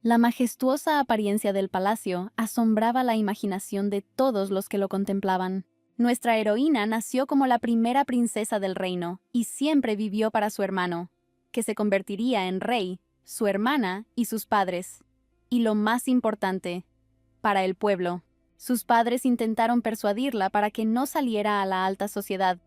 La majestuosa apariencia del palacio asombraba la imaginación de todos los que lo contemplaban. Nuestra heroína nació como la primera princesa del reino y siempre vivió para su hermano, que se convertiría en rey, su hermana y sus padres. Y lo más importante, para el pueblo. Sus padres intentaron persuadirla para que no saliera a la alta sociedad,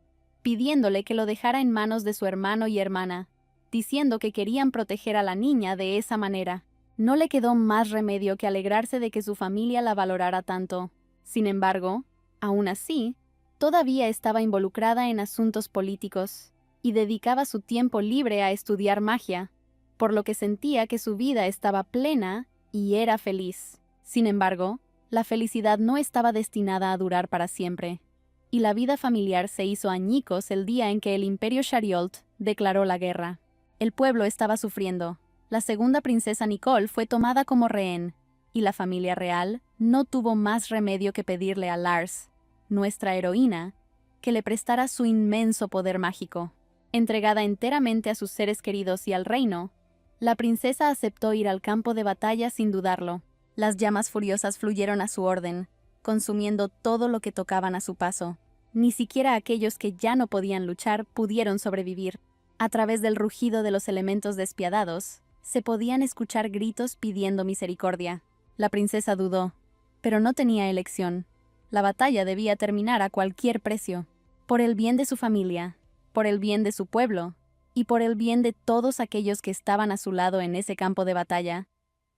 pidiéndole que lo dejara en manos de su hermano y hermana, diciendo que querían proteger a la niña de esa manera. No le quedó más remedio que alegrarse de que su familia la valorara tanto. Sin embargo, aún así, todavía estaba involucrada en asuntos políticos y dedicaba su tiempo libre a estudiar magia, por lo que sentía que su vida estaba plena y era feliz. Sin embargo, la felicidad no estaba destinada a durar para siempre, y la vida familiar se hizo añicos el día en que el Imperio Shariolt declaró la guerra. El pueblo estaba sufriendo. La segunda princesa Nicole fue tomada como rehén, y la familia real no tuvo más remedio que pedirle a Lars, nuestra heroína, que le prestara su inmenso poder mágico. Entregada enteramente a sus seres queridos y al reino, la princesa aceptó ir al campo de batalla sin dudarlo. Las llamas furiosas fluyeron a su orden, consumiendo todo lo que tocaban a su paso. Ni siquiera aquellos que ya no podían luchar pudieron sobrevivir. A través del rugido de los elementos despiadados, se podían escuchar gritos pidiendo misericordia. La princesa dudó, pero no tenía elección. La batalla debía terminar a cualquier precio, por el bien de su familia, por el bien de su pueblo, y por el bien de todos aquellos que estaban a su lado en ese campo de batalla.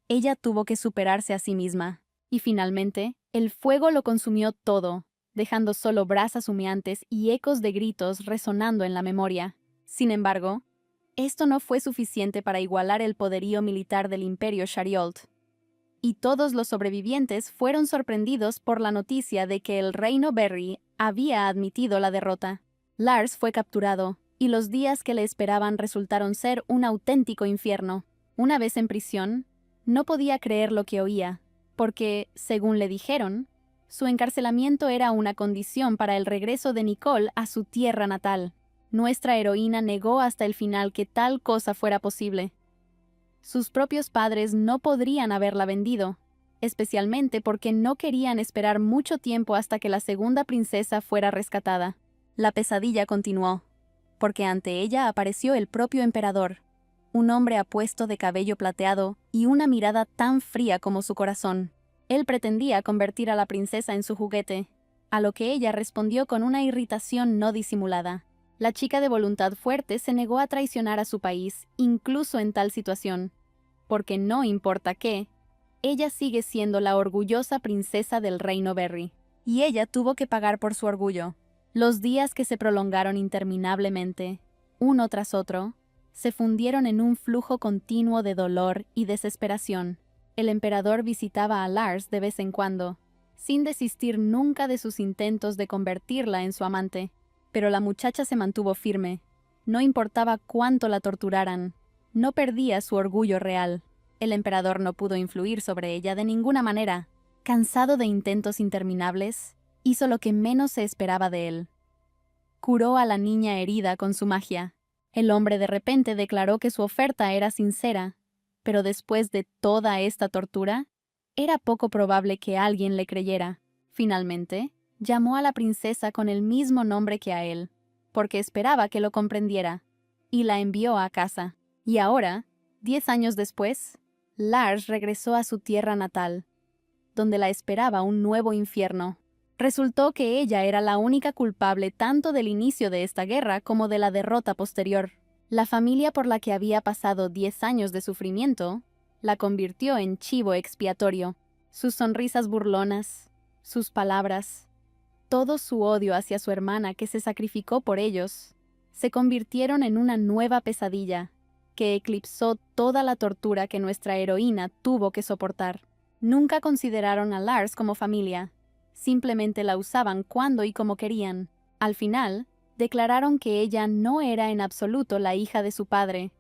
Ella tuvo que superarse a sí misma, y finalmente, el fuego lo consumió todo, dejando solo brasas humeantes y ecos de gritos resonando en la memoria. Sin embargo, esto no fue suficiente para igualar el poderío militar del Imperio Shariolt, y todos los sobrevivientes fueron sorprendidos por la noticia de que el reino Berry había admitido la derrota. Lars fue capturado, y los días que le esperaban resultaron ser un auténtico infierno. Una vez en prisión, no podía creer lo que oía, porque, según le dijeron, su encarcelamiento era una condición para el regreso de Nicole a su tierra natal. Nuestra heroína negó hasta el final que tal cosa fuera posible. Sus propios padres no podrían haberla vendido, especialmente porque no querían esperar mucho tiempo hasta que la segunda princesa fuera rescatada. La pesadilla continuó, porque ante ella apareció el propio emperador, un hombre apuesto de cabello plateado y una mirada tan fría como su corazón. Él pretendía convertir a la princesa en su juguete, a lo que ella respondió con una irritación no disimulada. La chica de voluntad fuerte se negó a traicionar a su país, incluso en tal situación, porque no importa qué, ella sigue siendo la orgullosa princesa del reino Berry, y ella tuvo que pagar por su orgullo. Los días que se prolongaron interminablemente, uno tras otro, se fundieron en un flujo continuo de dolor y desesperación. El emperador visitaba a Lars de vez en cuando, sin desistir nunca de sus intentos de convertirla en su amante. Pero la muchacha se mantuvo firme. No importaba cuánto la torturaran, no perdía su orgullo real. El emperador no pudo influir sobre ella de ninguna manera. Cansado de intentos interminables, hizo lo que menos se esperaba de él. Curó a la niña herida con su magia. El hombre de repente declaró que su oferta era sincera, pero después de toda esta tortura, era poco probable que alguien le creyera. Finalmente, llamó a la princesa con el mismo nombre que a él, porque esperaba que lo comprendiera, y la envió a casa. Y ahora, 10 años después, Lars regresó a su tierra natal, donde la esperaba un nuevo infierno. Resultó que ella era la única culpable tanto del inicio de esta guerra como de la derrota posterior. La familia por la que había pasado 10 años de sufrimiento, la convirtió en chivo expiatorio. Sus sonrisas burlonas, sus palabras, todo su odio hacia su hermana que se sacrificó por ellos, se convirtieron en una nueva pesadilla que eclipsó toda la tortura que nuestra heroína tuvo que soportar. Nunca consideraron a Lars como familia, simplemente la usaban cuando y como querían. Al final, declararon que ella no era en absoluto la hija de su padre,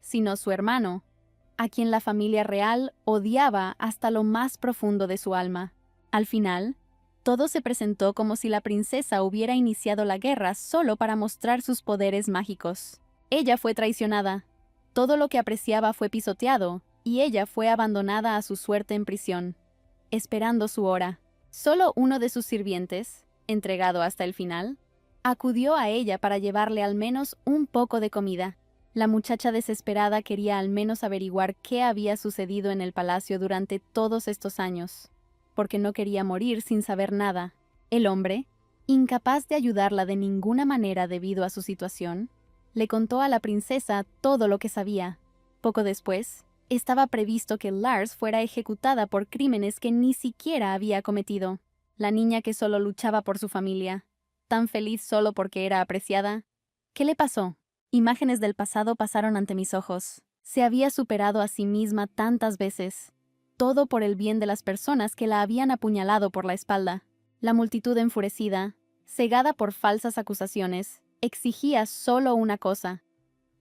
sino su hermano, a quien la familia real odiaba hasta lo más profundo de su alma. Al final, todo se presentó como si la princesa hubiera iniciado la guerra solo para mostrar sus poderes mágicos. Ella fue traicionada, todo lo que apreciaba fue pisoteado, y ella fue abandonada a su suerte en prisión, esperando su hora. Solo uno de sus sirvientes, entregado hasta el final, acudió a ella para llevarle al menos un poco de comida. La muchacha desesperada quería al menos averiguar qué había sucedido en el palacio durante todos estos años, porque no quería morir sin saber nada. El hombre, incapaz de ayudarla de ninguna manera debido a su situación, le contó a la princesa todo lo que sabía. Poco después, estaba previsto que Lars fuera ejecutada por crímenes que ni siquiera había cometido. La niña que solo luchaba por su familia, tan feliz solo porque era apreciada. ¿Qué le pasó? Imágenes del pasado pasaron ante mis ojos. Se había superado a sí misma tantas veces. Todo por el bien de las personas que la habían apuñalado por la espalda. La multitud enfurecida, cegada por falsas acusaciones, exigía solo una cosa: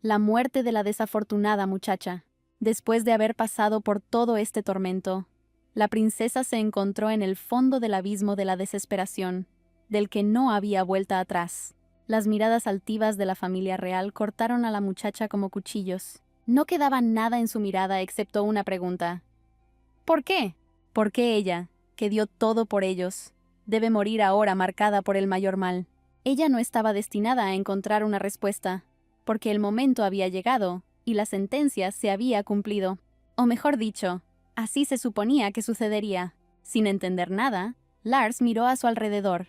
la muerte de la desafortunada muchacha. Después de haber pasado por todo este tormento, la princesa se encontró en el fondo del abismo de la desesperación, del que no había vuelta atrás. Las miradas altivas de la familia real cortaron a la muchacha como cuchillos. No quedaba nada en su mirada excepto una pregunta. ¿Por qué? ¿Por qué ella, que dio todo por ellos, debe morir ahora marcada por el mayor mal? Ella no estaba destinada a encontrar una respuesta, porque el momento había llegado y la sentencia se había cumplido. O mejor dicho, así se suponía que sucedería. Sin entender nada, Lars miró a su alrededor,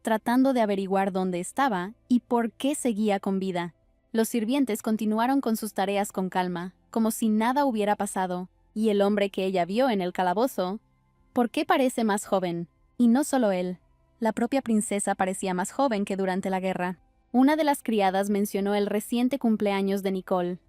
tratando de averiguar dónde estaba y por qué seguía con vida. Los sirvientes continuaron con sus tareas con calma, como si nada hubiera pasado, y el hombre que ella vio en el calabozo, ¿por qué parece más joven? Y no solo él, la propia princesa parecía más joven que durante la guerra. Una de las criadas mencionó el reciente cumpleaños de Nicole,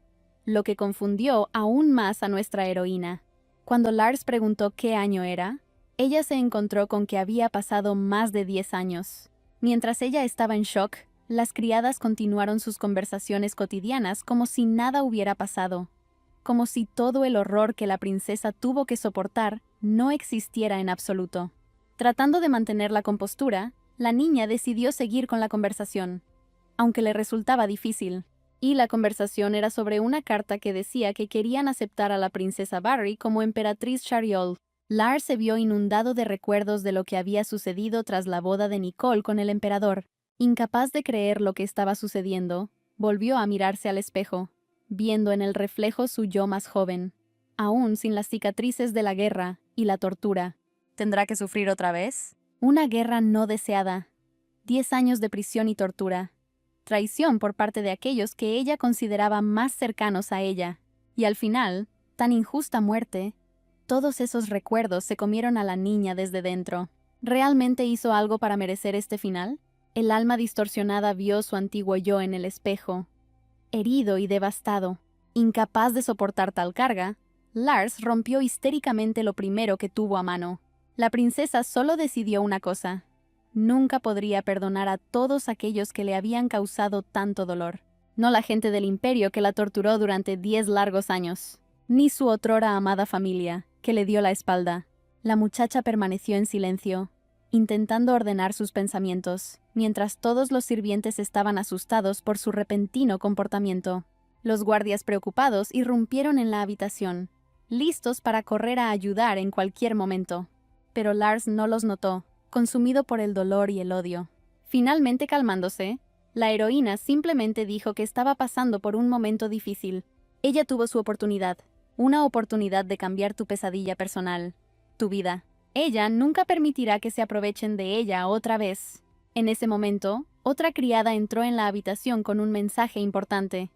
lo que confundió aún más a nuestra heroína. Cuando Lars preguntó qué año era, ella se encontró con que había pasado más de 10 años. Mientras ella estaba en shock, las criadas continuaron sus conversaciones cotidianas como si nada hubiera pasado, como si todo el horror que la princesa tuvo que soportar no existiera en absoluto. Tratando de mantener la compostura, la niña decidió seguir con la conversación, aunque le resultaba difícil. Y la conversación era sobre una carta que decía que querían aceptar a la princesa Barry como emperatriz Shariol. Lars se vio inundado de recuerdos de lo que había sucedido tras la boda de Nicole con el emperador. Incapaz de creer lo que estaba sucediendo, volvió a mirarse al espejo, viendo en el reflejo su yo más joven, aún sin las cicatrices de la guerra y la tortura. ¿Tendrá que sufrir otra vez? Una guerra no deseada, 10 años de prisión y tortura, traición por parte de aquellos que ella consideraba más cercanos a ella, y al final, tan injusta muerte. Todos esos recuerdos se comieron a la niña desde dentro. ¿Realmente hizo algo para merecer este final? El alma distorsionada vio su antiguo yo en el espejo, herido y devastado. Incapaz de soportar tal carga, Lars rompió histéricamente lo primero que tuvo a mano. La princesa solo decidió una cosa: nunca podría perdonar a todos aquellos que le habían causado tanto dolor. No la gente del imperio que la torturó durante 10 largos años, ni su otrora amada familia, que le dio la espalda. La muchacha permaneció en silencio, intentando ordenar sus pensamientos, mientras todos los sirvientes estaban asustados por su repentino comportamiento. Los guardias preocupados irrumpieron en la habitación, listos para correr a ayudar en cualquier momento. Pero Lars no los notó, consumido por el dolor y el odio. Finalmente calmándose, la heroína simplemente dijo que estaba pasando por un momento difícil. Ella tuvo su oportunidad, una oportunidad de cambiar tu pesadilla personal, tu vida. Ella nunca permitirá que se aprovechen de ella otra vez. En ese momento, otra criada entró en la habitación con un mensaje importante.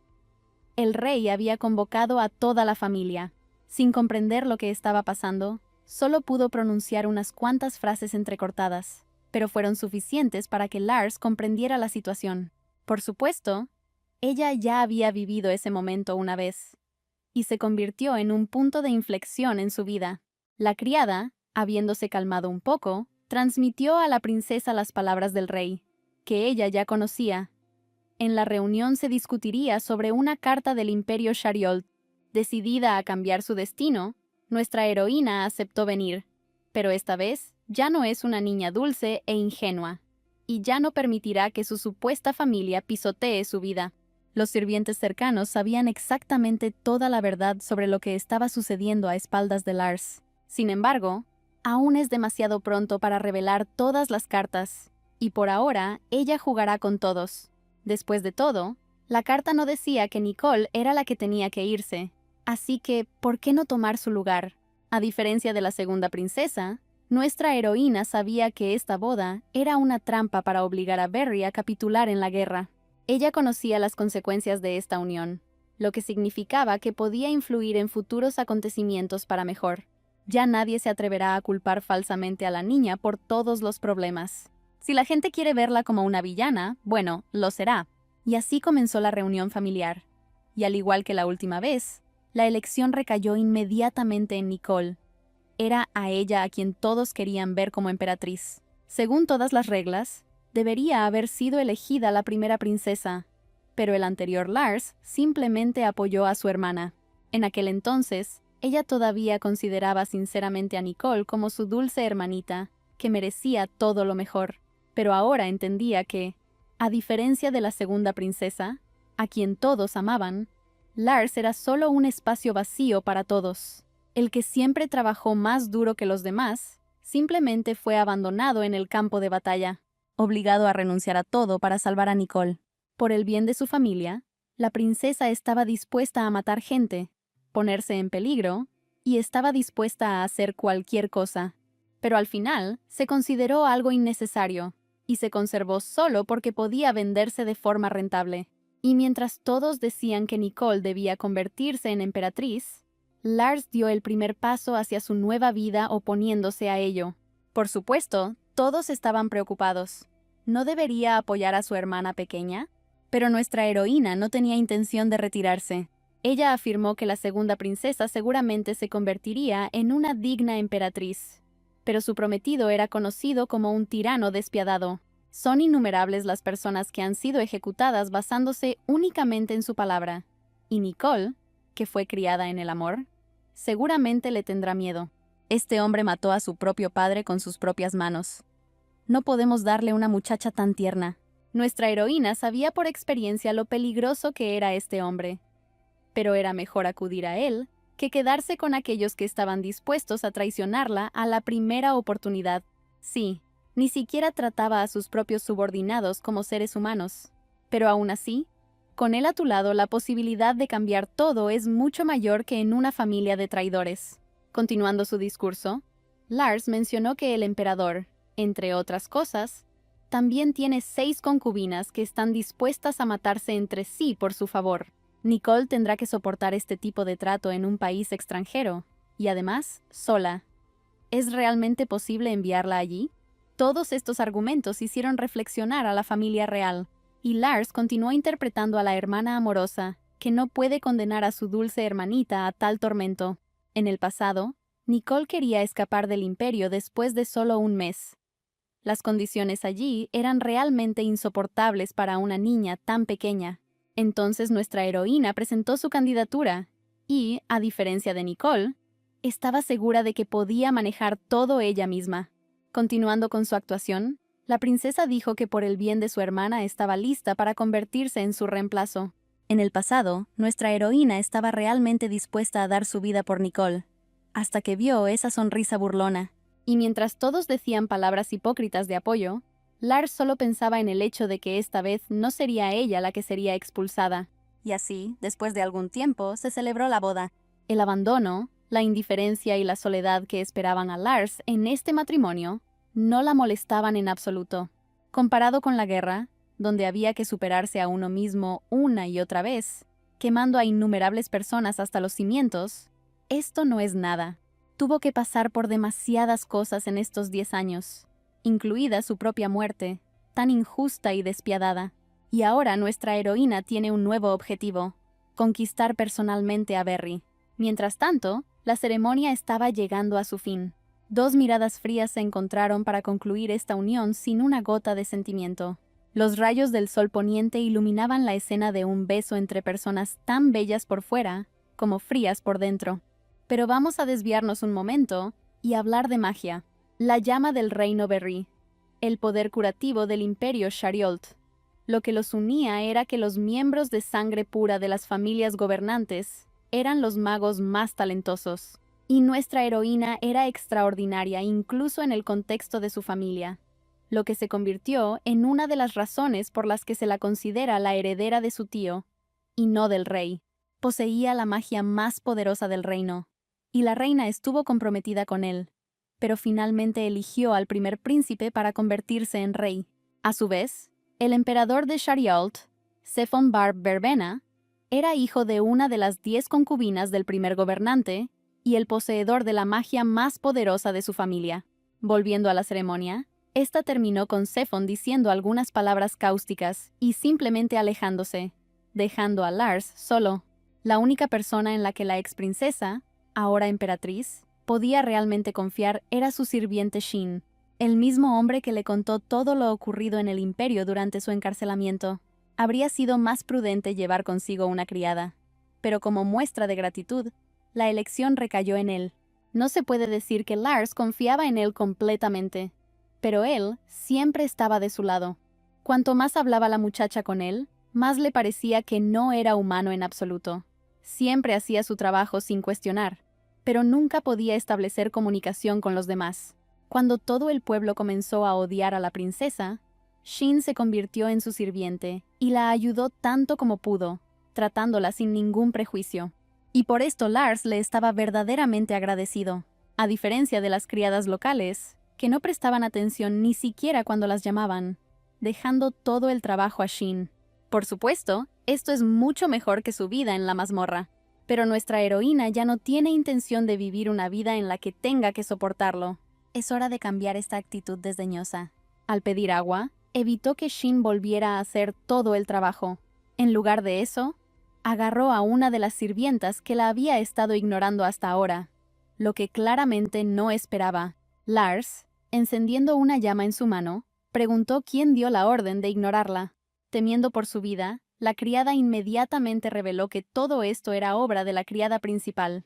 El rey había convocado a toda la familia. Sin comprender lo que estaba pasando, solo pudo pronunciar unas cuantas frases entrecortadas, pero fueron suficientes para que Lars comprendiera la situación. Por supuesto, ella ya había vivido ese momento una vez, y se convirtió en un punto de inflexión en su vida. La criada, habiéndose calmado un poco, transmitió a la princesa las palabras del rey, que ella ya conocía. En la reunión se discutiría sobre una carta del imperio Shariol. Decidida a cambiar su destino, nuestra heroína aceptó venir, pero esta vez ya no es una niña dulce e ingenua, y ya no permitirá que su supuesta familia pisotee su vida. Los sirvientes cercanos sabían exactamente toda la verdad sobre lo que estaba sucediendo a espaldas de Lars. Sin embargo, aún es demasiado pronto para revelar todas las cartas, y por ahora ella jugará con todos. Después de todo, la carta no decía que Nicole era la que tenía que irse, así que, ¿por qué no tomar su lugar? A diferencia de la segunda princesa, nuestra heroína sabía que esta boda era una trampa para obligar a Barry a capitular en la guerra. Ella conocía las consecuencias de esta unión, lo que significaba que podía influir en futuros acontecimientos para mejor. Ya nadie se atreverá a culpar falsamente a la niña por todos los problemas. Si la gente quiere verla como una villana, bueno, lo será. Y así comenzó la reunión familiar. Y al igual que la última vez, la elección recayó inmediatamente en Nicole. Era a ella a quien todos querían ver como emperatriz. Según todas las reglas, debería haber sido elegida la primera princesa, pero el anterior Lars simplemente apoyó a su hermana. En aquel entonces, ella todavía consideraba sinceramente a Nicole como su dulce hermanita, que merecía todo lo mejor. Pero ahora entendía que, a diferencia de la segunda princesa, a quien todos amaban, Lars era solo un espacio vacío para todos. El que siempre trabajó más duro que los demás, simplemente fue abandonado en el campo de batalla, obligado a renunciar a todo para salvar a Nicole. Por el bien de su familia, la princesa estaba dispuesta a matar gente, ponerse en peligro, y estaba dispuesta a hacer cualquier cosa. Pero al final, se consideró algo innecesario, y se conservó solo porque podía venderse de forma rentable. Y mientras todos decían que Nicole debía convertirse en emperatriz, Lars dio el primer paso hacia su nueva vida oponiéndose a ello. Por supuesto, todos estaban preocupados. ¿No debería apoyar a su hermana pequeña? Pero nuestra heroína no tenía intención de retirarse. Ella afirmó que la segunda princesa seguramente se convertiría en una digna emperatriz. Pero su prometido era conocido como un tirano despiadado. Son innumerables las personas que han sido ejecutadas basándose únicamente en su palabra. Y Nicole, que fue criada en el amor, seguramente le tendrá miedo. Este hombre mató a su propio padre con sus propias manos. No podemos darle una muchacha tan tierna. Nuestra heroína sabía por experiencia lo peligroso que era este hombre. Pero era mejor acudir a él que quedarse con aquellos que estaban dispuestos a traicionarla a la primera oportunidad. Sí, ni siquiera trataba a sus propios subordinados como seres humanos. Pero aún así, con él a tu lado, la posibilidad de cambiar todo es mucho mayor que en una familia de traidores. Continuando su discurso, Lars mencionó que el emperador, entre otras cosas, también tiene 6 concubinas que están dispuestas a matarse entre sí por su favor. Nicole tendrá que soportar este tipo de trato en un país extranjero, y además, sola. ¿Es realmente posible enviarla allí? Todos estos argumentos hicieron reflexionar a la familia real, y Lars continuó interpretando a la hermana amorosa, que no puede condenar a su dulce hermanita a tal tormento. En el pasado, Nicole quería escapar del imperio después de solo un mes. Las condiciones allí eran realmente insoportables para una niña tan pequeña. Entonces nuestra heroína presentó su candidatura y, a diferencia de Nicole, estaba segura de que podía manejar todo ella misma. Continuando con su actuación, la princesa dijo que por el bien de su hermana estaba lista para convertirse en su reemplazo. En el pasado, nuestra heroína estaba realmente dispuesta a dar su vida por Nicole, hasta que vio esa sonrisa burlona. Y mientras todos decían palabras hipócritas de apoyo, Lars solo pensaba en el hecho de que esta vez no sería ella la que sería expulsada. Y así, después de algún tiempo, se celebró la boda. El abandono, la indiferencia y la soledad que esperaban a Lars en este matrimonio no la molestaban en absoluto. Comparado con la guerra, donde había que superarse a uno mismo una y otra vez, quemando a innumerables personas hasta los cimientos, esto no es nada. Tuvo que pasar por demasiadas cosas en estos 10 años, incluida su propia muerte, tan injusta y despiadada. Y ahora nuestra heroína tiene un nuevo objetivo: conquistar personalmente a Barry. Mientras tanto, la ceremonia estaba llegando a su fin. 2 miradas frías se encontraron para concluir esta unión sin una gota de sentimiento. Los rayos del sol poniente iluminaban la escena de un beso entre personas tan bellas por fuera como frías por dentro. Pero vamos a desviarnos un momento y hablar de magia. La llama del reino Barry, el poder curativo del imperio Shariolth. Lo que los unía era que los miembros de sangre pura de las familias gobernantes eran los magos más talentosos. Y nuestra heroína era extraordinaria incluso en el contexto de su familia, lo que se convirtió en una de las razones por las que se la considera la heredera de su tío, y no del rey. Poseía la magia más poderosa del reino, y la reina estuvo comprometida con él, pero finalmente eligió al primer príncipe para convertirse en rey. A su vez, el emperador de Sharialt, Sephon Bar Berbena, era hijo de una de las 10 concubinas del primer gobernante y el poseedor de la magia más poderosa de su familia. Volviendo a la ceremonia, esta terminó con Sephon diciendo algunas palabras cáusticas y simplemente alejándose, dejando a Lars solo. La única persona en la que la ex princesa, ahora emperatriz, podía realmente confiar era su sirviente Shin, el mismo hombre que le contó todo lo ocurrido en el imperio durante su encarcelamiento. Habría sido más prudente llevar consigo una criada, pero como muestra de gratitud, la elección recayó en él. No se puede decir que Lars confiaba en él completamente, pero él siempre estaba de su lado. Cuanto más hablaba la muchacha con él, más le parecía que no era humano en absoluto. Siempre hacía su trabajo sin cuestionar, pero nunca podía establecer comunicación con los demás. Cuando todo el pueblo comenzó a odiar a la princesa, Shin se convirtió en su sirviente y la ayudó tanto como pudo, tratándola sin ningún prejuicio. Y por esto Lars le estaba verdaderamente agradecido, a diferencia de las criadas locales, que no prestaban atención ni siquiera cuando las llamaban, dejando todo el trabajo a Shin. Por supuesto, esto es mucho mejor que su vida en la mazmorra, pero nuestra heroína ya no tiene intención de vivir una vida en la que tenga que soportarlo. Es hora de cambiar esta actitud desdeñosa. Al pedir agua, evitó que Shin volviera a hacer todo el trabajo. En lugar de eso, agarró a una de las sirvientas que la había estado ignorando hasta ahora, lo que claramente no esperaba. Lars, encendiendo una llama en su mano, preguntó quién dio la orden de ignorarla. Temiendo por su vida, la criada inmediatamente reveló que todo esto era obra de la criada principal,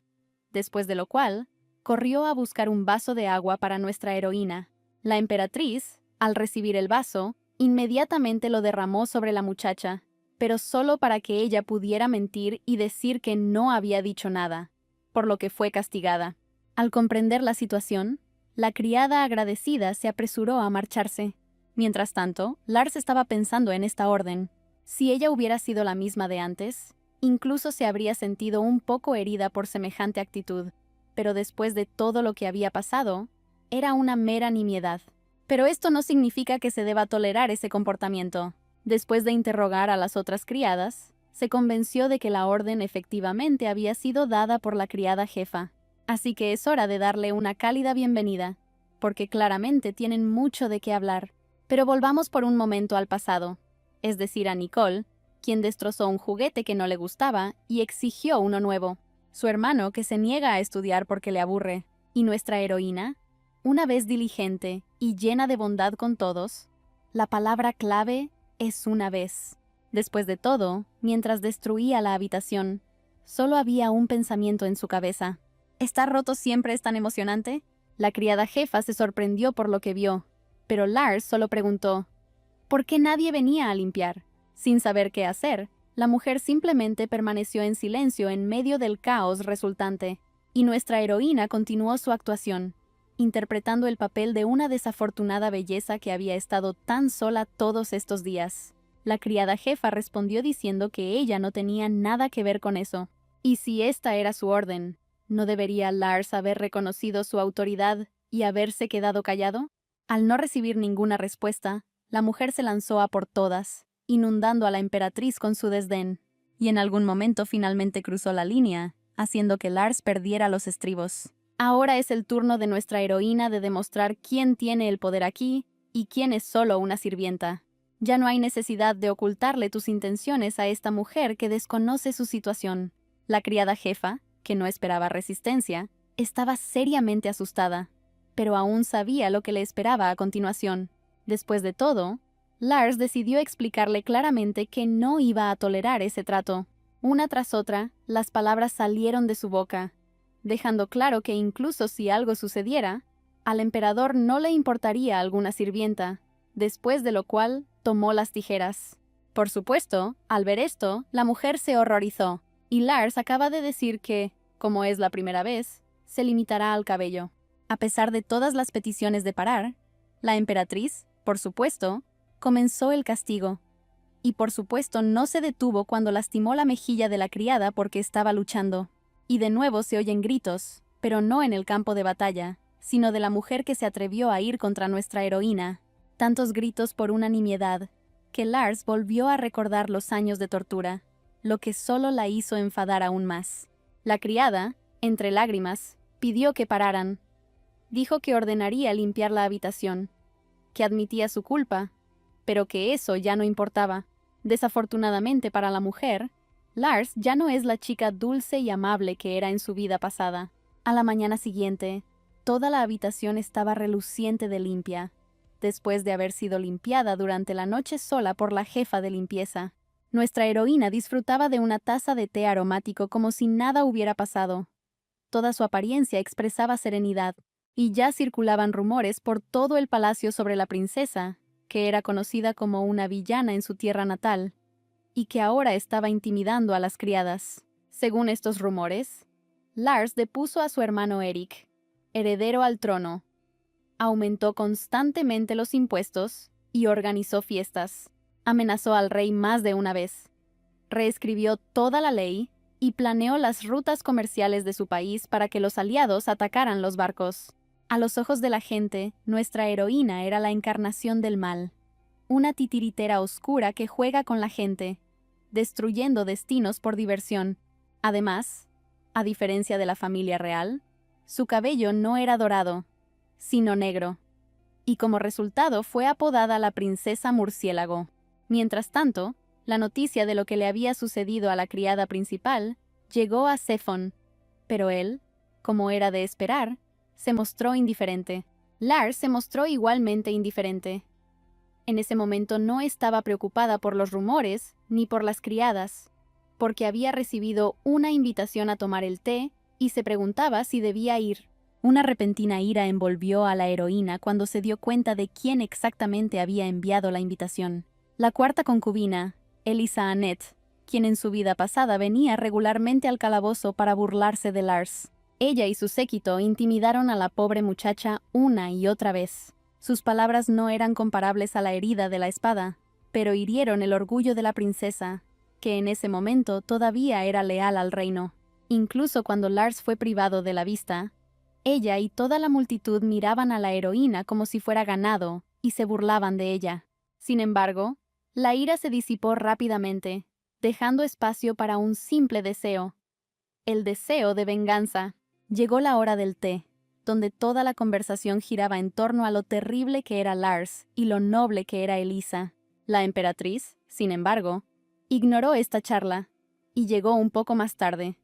después de lo cual, corrió a buscar un vaso de agua para nuestra heroína. La emperatriz, al recibir el vaso, inmediatamente lo derramó sobre la muchacha, pero solo para que ella pudiera mentir y decir que no había dicho nada, por lo que fue castigada. Al comprender la situación, la criada agradecida se apresuró a marcharse. Mientras tanto, Lars estaba pensando en esta orden. Si ella hubiera sido la misma de antes, incluso se habría sentido un poco herida por semejante actitud, pero después de todo lo que había pasado, era una mera nimiedad. Pero esto no significa que se deba tolerar ese comportamiento. Después de interrogar a las otras criadas, se convenció de que la orden efectivamente había sido dada por la criada jefa. Así que es hora de darle una cálida bienvenida, porque claramente tienen mucho de qué hablar. Pero volvamos por un momento al pasado, es decir, a Nicole, quien destrozó un juguete que no le gustaba y exigió uno nuevo. Su hermano, que se niega a estudiar porque le aburre. Y nuestra heroína, una vez diligente y llena de bondad con todos. La palabra clave es una vez. Después de todo, mientras destruía la habitación, solo había un pensamiento en su cabeza. ¿Estar roto siempre es tan emocionante? La criada jefa se sorprendió por lo que vio, pero Lars solo preguntó, ¿por qué nadie venía a limpiar? Sin saber qué hacer, la mujer simplemente permaneció en silencio en medio del caos resultante, y nuestra heroína continuó su actuación, interpretando el papel de una desafortunada belleza que había estado tan sola todos estos días. La criada jefa respondió diciendo que ella no tenía nada que ver con eso, y si esta era su orden, ¿no debería Lars haber reconocido su autoridad y haberse quedado callado? Al no recibir ninguna respuesta, la mujer se lanzó a por todas, inundando a la emperatriz con su desdén, y en algún momento finalmente cruzó la línea, haciendo que Lars perdiera los estribos. Ahora es el turno de nuestra heroína de demostrar quién tiene el poder aquí y quién es solo una sirvienta. Ya no hay necesidad de ocultarle tus intenciones a esta mujer que desconoce su situación. La criada jefa, que no esperaba resistencia, estaba seriamente asustada, pero aún sabía lo que le esperaba a continuación. Después de todo, Lars decidió explicarle claramente que no iba a tolerar ese trato. Una tras otra, las palabras salieron de su boca, dejando claro que incluso si algo sucediera, al emperador no le importaría alguna sirvienta, después de lo cual tomó las tijeras. Por supuesto, al ver esto, la mujer se horrorizó, y Lars acaba de decir que, como es la primera vez, se limitará al cabello. A pesar de todas las peticiones de parar, la emperatriz, por supuesto, comenzó el castigo. Y por supuesto no se detuvo cuando lastimó la mejilla de la criada porque estaba luchando. Y de nuevo se oyen gritos, pero no en el campo de batalla, sino de la mujer que se atrevió a ir contra nuestra heroína. Tantos gritos por una nimiedad, que Lars volvió a recordar los años de tortura, lo que solo la hizo enfadar aún más. La criada, entre lágrimas, pidió que pararan. Dijo que ordenaría limpiar la habitación, que admitía su culpa, pero que eso ya no importaba. Desafortunadamente para la mujer, Lars ya no es la chica dulce y amable que era en su vida pasada. A la mañana siguiente, toda la habitación estaba reluciente de limpia, después de haber sido limpiada durante la noche sola por la jefa de limpieza. Nuestra heroína disfrutaba de una taza de té aromático como si nada hubiera pasado. Toda su apariencia expresaba serenidad, y ya circulaban rumores por todo el palacio sobre la princesa, que era conocida como una villana en su tierra natal, y que ahora estaba intimidando a las criadas. Según estos rumores, Lars depuso a su hermano Erik, heredero al trono, aumentó constantemente los impuestos y organizó fiestas. Amenazó al rey más de una vez. Reescribió toda la ley y planeó las rutas comerciales de su país para que los aliados atacaran los barcos. A los ojos de la gente, nuestra heroína era la encarnación del mal. Una titiritera oscura que juega con la gente, destruyendo destinos por diversión. Además, a diferencia de la familia real, su cabello no era dorado, sino negro, y como resultado fue apodada la princesa murciélago. Mientras tanto, la noticia de lo que le había sucedido a la criada principal llegó a Zephon, pero él, como era de esperar, se mostró indiferente. Lars se mostró igualmente indiferente. En ese momento no estaba preocupada por los rumores ni por las criadas, porque había recibido una invitación a tomar el té y se preguntaba si debía ir. Una repentina ira envolvió a la heroína cuando se dio cuenta de quién exactamente había enviado la invitación. La cuarta concubina, Elisa Annette, quien en su vida pasada venía regularmente al calabozo para burlarse de Lars. Ella y su séquito intimidaron a la pobre muchacha una y otra vez. Sus palabras no eran comparables a la herida de la espada, pero hirieron el orgullo de la princesa, que en ese momento todavía era leal al reino. Incluso cuando Lars fue privado de la vista, ella y toda la multitud miraban a la heroína como si fuera ganado y se burlaban de ella. Sin embargo, la ira se disipó rápidamente, dejando espacio para un simple deseo. El deseo de venganza. Llegó la hora del té, donde toda la conversación giraba en torno a lo terrible que era Lars y lo noble que era Elisa. La emperatriz, sin embargo, ignoró esta charla y llegó un poco más tarde,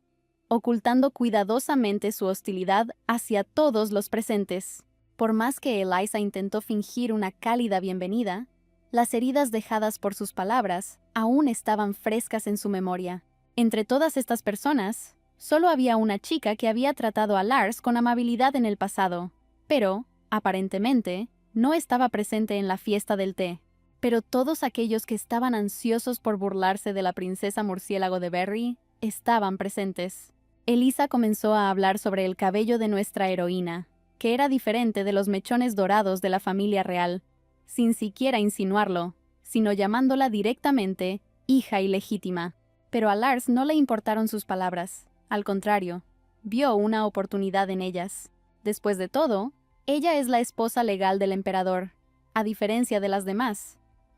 ocultando cuidadosamente su hostilidad hacia todos los presentes. Por más que Elisa intentó fingir una cálida bienvenida, las heridas dejadas por sus palabras aún estaban frescas en su memoria. Entre todas estas personas, solo había una chica que había tratado a Lars con amabilidad en el pasado, pero, aparentemente, no estaba presente en la fiesta del té. Pero todos aquellos que estaban ansiosos por burlarse de la princesa murciélago de Berry estaban presentes. Elisa comenzó a hablar sobre el cabello de nuestra heroína, que era diferente de los mechones dorados de la familia real, sin siquiera insinuarlo, sino llamándola directamente hija ilegítima. Pero a Lars no le importaron sus palabras. Al contrario, vio una oportunidad en ellas. Después de todo, ella es la esposa legal del emperador, a diferencia de las demás,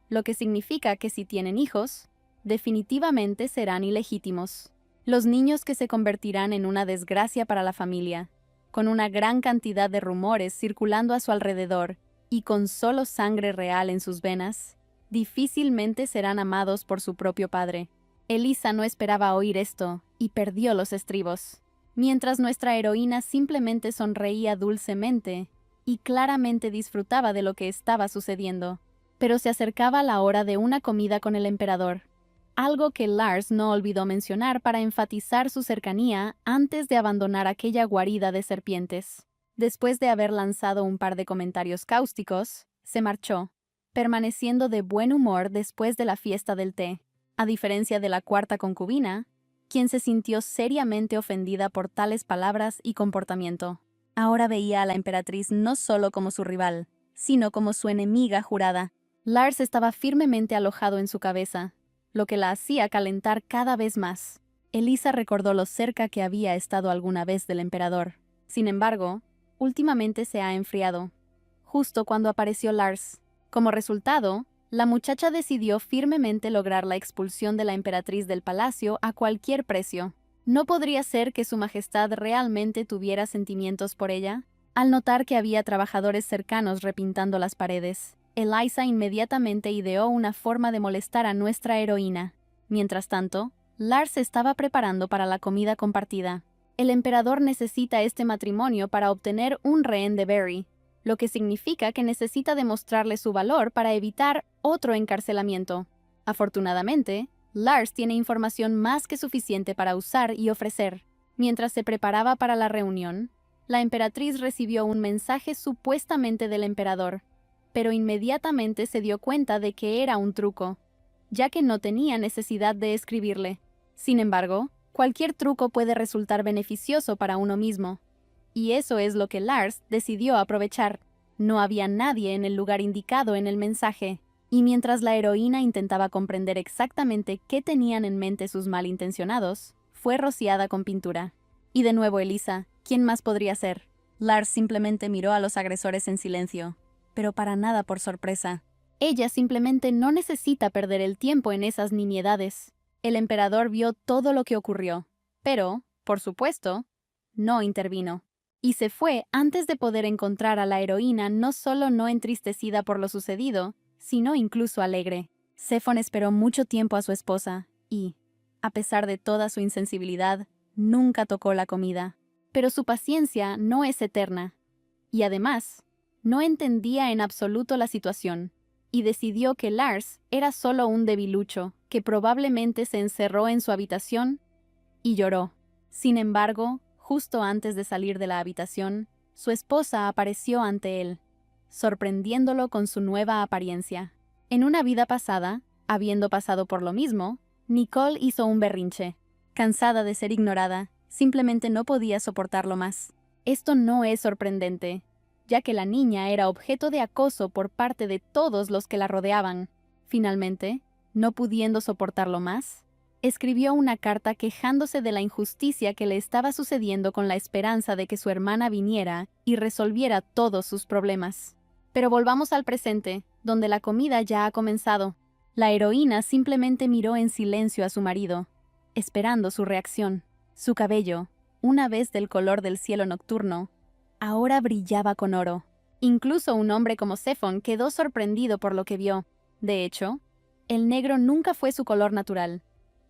lo que significa que si tienen hijos, definitivamente serán ilegítimos. Los niños que se convertirán en una desgracia para la familia, con una gran cantidad de rumores circulando a su alrededor y con solo sangre real en sus venas, difícilmente serán amados por su propio padre. Elisa no esperaba oír esto y perdió los estribos, mientras nuestra heroína simplemente sonreía dulcemente y claramente disfrutaba de lo que estaba sucediendo. Pero se acercaba la hora de una comida con el emperador, algo que Lars no olvidó mencionar para enfatizar su cercanía antes de abandonar aquella guarida de serpientes. Después de haber lanzado un par de comentarios cáusticos, se marchó. permaneciendo de buen humor después de la fiesta del té, a diferencia de la cuarta concubina, quien se sintió seriamente ofendida por tales palabras y comportamiento. Ahora veía a la emperatriz no solo como su rival, sino como su enemiga jurada. Lars estaba firmemente alojado en su cabeza, lo que la hacía calentar cada vez más. Elisa recordó lo cerca que había estado alguna vez del emperador. Sin embargo, últimamente se ha enfriado, justo cuando apareció Lars. Como resultado, la muchacha decidió firmemente lograr la expulsión de la emperatriz del palacio a cualquier precio. ¿No podría ser que su majestad realmente tuviera sentimientos por ella? Al notar que había trabajadores cercanos repintando las paredes, Elisa inmediatamente ideó una forma de molestar a nuestra heroína. Mientras tanto, Lars se estaba preparando para la comida compartida. El emperador necesita este matrimonio para obtener un rehén de Barry, lo que significa que necesita demostrarle su valor para evitar otro encarcelamiento. Afortunadamente, Lars tiene información más que suficiente para usar y ofrecer. Mientras se preparaba para la reunión, la emperatriz recibió un mensaje supuestamente del emperador, pero inmediatamente se dio cuenta de que era un truco, ya que no tenía necesidad de escribirle. Sin embargo, cualquier truco puede resultar beneficioso para uno mismo, y eso es lo que Lars decidió aprovechar. No había nadie en el lugar indicado en el mensaje, y mientras la heroína intentaba comprender exactamente qué tenían en mente sus malintencionados, fue rociada con pintura. Y de nuevo Elisa, ¿quién más podría ser? Lars simplemente miró a los agresores en silencio, pero para nada por sorpresa. Ella simplemente no necesita perder el tiempo en esas nimiedades. El emperador vio todo lo que ocurrió, pero, por supuesto, no intervino. Y se fue antes de poder encontrar a la heroína no solo no entristecida por lo sucedido, sino incluso alegre. Séfon esperó mucho tiempo a su esposa y, a pesar de toda su insensibilidad, nunca tocó la comida. Pero su paciencia no es eterna. Y además, no entendía en absoluto la situación, y decidió que Lars era solo un debilucho que probablemente se encerró en su habitación y lloró. Sin embargo, justo antes de salir de la habitación, su esposa apareció ante él, sorprendiéndolo con su nueva apariencia. En una vida pasada, habiendo pasado por lo mismo, Nicole hizo un berrinche. Cansada de ser ignorada, simplemente no podía soportarlo más. Esto no es sorprendente, ya que la niña era objeto de acoso por parte de todos los que la rodeaban. Finalmente, no pudiendo soportarlo más, escribió una carta quejándose de la injusticia que le estaba sucediendo con la esperanza de que su hermana viniera y resolviera todos sus problemas. Pero volvamos al presente, donde la comida ya ha comenzado. La heroína simplemente miró en silencio a su marido, esperando su reacción. Su cabello, una vez del color del cielo nocturno, ahora brillaba con oro. Incluso un hombre como Séfon quedó sorprendido por lo que vio. De hecho, el negro nunca fue su color natural.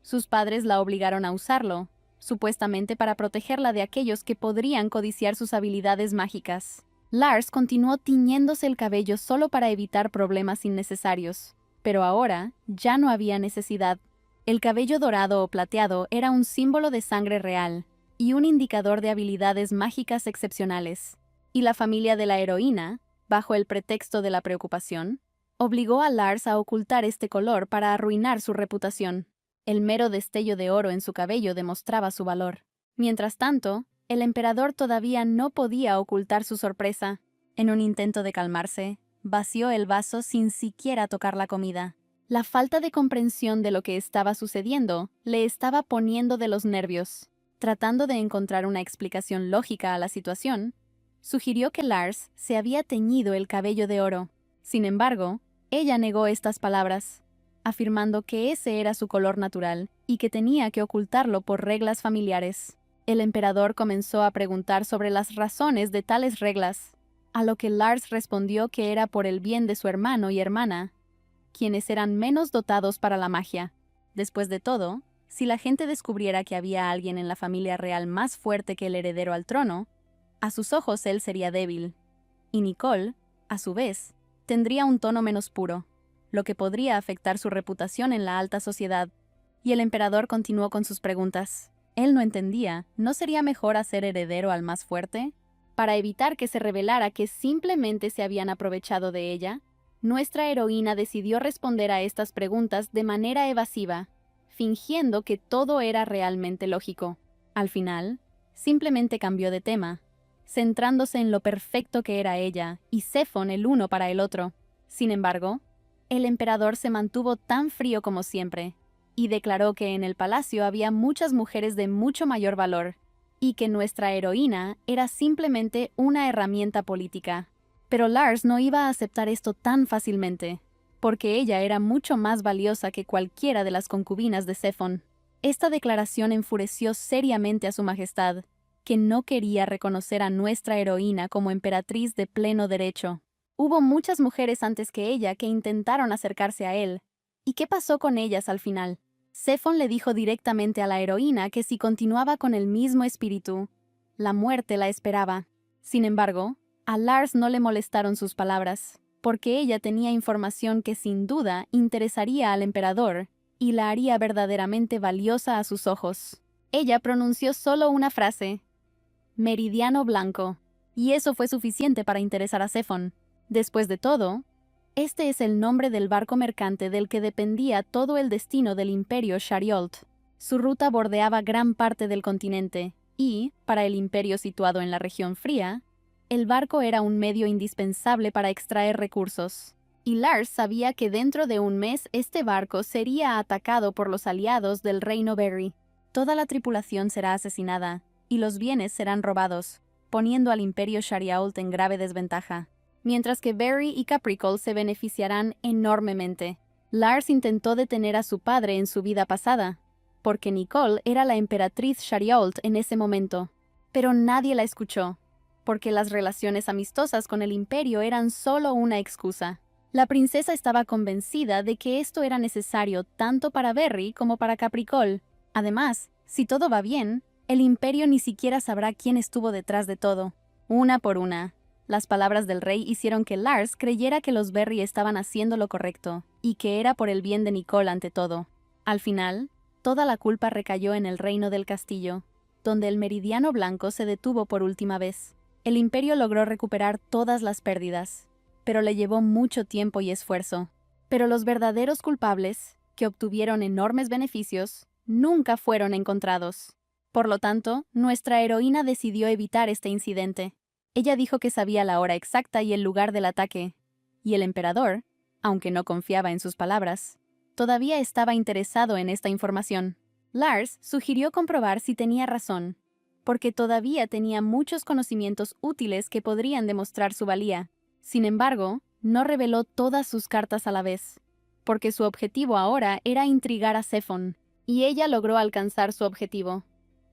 Sus padres la obligaron a usarlo, supuestamente para protegerla de aquellos que podrían codiciar sus habilidades mágicas. Lars continuó tiñéndose el cabello solo para evitar problemas innecesarios, pero ahora ya no había necesidad. El cabello dorado o plateado era un símbolo de sangre real y un indicador de habilidades mágicas excepcionales. Y la familia de la heroína, bajo el pretexto de la preocupación, obligó a Lars a ocultar este color para arruinar su reputación. El mero destello de oro en su cabello demostraba su valor. Mientras tanto, el emperador todavía no podía ocultar su sorpresa. En un intento de calmarse, vació el vaso sin siquiera tocar la comida. La falta de comprensión de lo que estaba sucediendo le estaba poniendo de los nervios. Tratando de encontrar una explicación lógica a la situación, sugirió que Lars se había teñido el cabello de oro. Sin embargo, ella negó estas palabras, afirmando que ese era su color natural y que tenía que ocultarlo por reglas familiares. El emperador comenzó a preguntar sobre las razones de tales reglas, a lo que Lars respondió que era por el bien de su hermano y hermana, quienes eran menos dotados para la magia. Después de todo, si la gente descubriera que había alguien en la familia real más fuerte que el heredero al trono, a sus ojos él sería débil, y Nicole, a su vez, tendría un tono menos puro, lo que podría afectar su reputación en la alta sociedad. Y el emperador continuó con sus preguntas. Él no entendía, ¿no sería mejor hacer heredero al más fuerte? Para evitar que se revelara que simplemente se habían aprovechado de ella, Nuestra heroína decidió responder a estas preguntas de manera evasiva, fingiendo que todo era realmente lógico. Al final, simplemente cambió de tema, centrándose en lo perfecto que era ella y Céfon el uno para el otro. Sin embargo, el emperador se mantuvo tan frío como siempre, y declaró que en el palacio había muchas mujeres de mucho mayor valor, y que nuestra heroína era simplemente una herramienta política. Pero Lars no iba a aceptar esto tan fácilmente, porque ella era mucho más valiosa que cualquiera de las concubinas de Céfon. Esta declaración enfureció seriamente a su majestad, que no quería reconocer a nuestra heroína como emperatriz de pleno derecho. Hubo muchas mujeres antes que ella que intentaron acercarse a él. ¿Y qué pasó con ellas al final? Céfon le dijo directamente a la heroína que si continuaba con el mismo espíritu, la muerte la esperaba. Sin embargo, a Lars no le molestaron sus palabras, porque ella tenía información que sin duda interesaría al emperador y la haría verdaderamente valiosa a sus ojos. Ella pronunció solo una frase: Meridiano Blanco, y eso fue suficiente para interesar a Céfon. Después de todo, este es el nombre del barco mercante del que dependía todo el destino del imperio Shariolt. Su ruta bordeaba gran parte del continente, y, para el imperio situado en la región fría, el barco era un medio indispensable para extraer recursos. Y Lars sabía que dentro de un mes este barco sería atacado por los aliados del reino Barry. Toda la tripulación será asesinada, y los bienes serán robados, poniendo al imperio Shariault en grave desventaja, mientras que Barry y Capricorn se beneficiarán enormemente. Lars intentó detener a su padre en su vida pasada, porque Nicole era la emperatriz Shariault en ese momento, pero nadie la escuchó, porque las relaciones amistosas con el imperio eran solo una excusa. La princesa estaba convencida de que esto era necesario tanto para Barry como para Capricorn. Además, si todo va bien, el imperio ni siquiera sabrá quién estuvo detrás de todo. Una por una, las palabras del rey hicieron que Lars creyera que los Barry estaban haciendo lo correcto, y que era por el bien de Nicole ante todo. Al final, toda la culpa recayó en el reino del castillo, donde el Meridiano Blanco se detuvo por última vez. El imperio logró recuperar todas las pérdidas, pero le llevó mucho tiempo y esfuerzo. Pero los verdaderos culpables, que obtuvieron enormes beneficios, nunca fueron encontrados. Por lo tanto, nuestra heroína decidió evitar este incidente. Ella dijo que sabía la hora exacta y el lugar del ataque, y el emperador, aunque no confiaba en sus palabras, todavía estaba interesado en esta información. Lars sugirió comprobar si tenía razón, porque todavía tenía muchos conocimientos útiles que podrían demostrar su valía. Sin embargo, no reveló todas sus cartas a la vez, porque su objetivo ahora era intrigar a Céfon, y ella logró alcanzar su objetivo.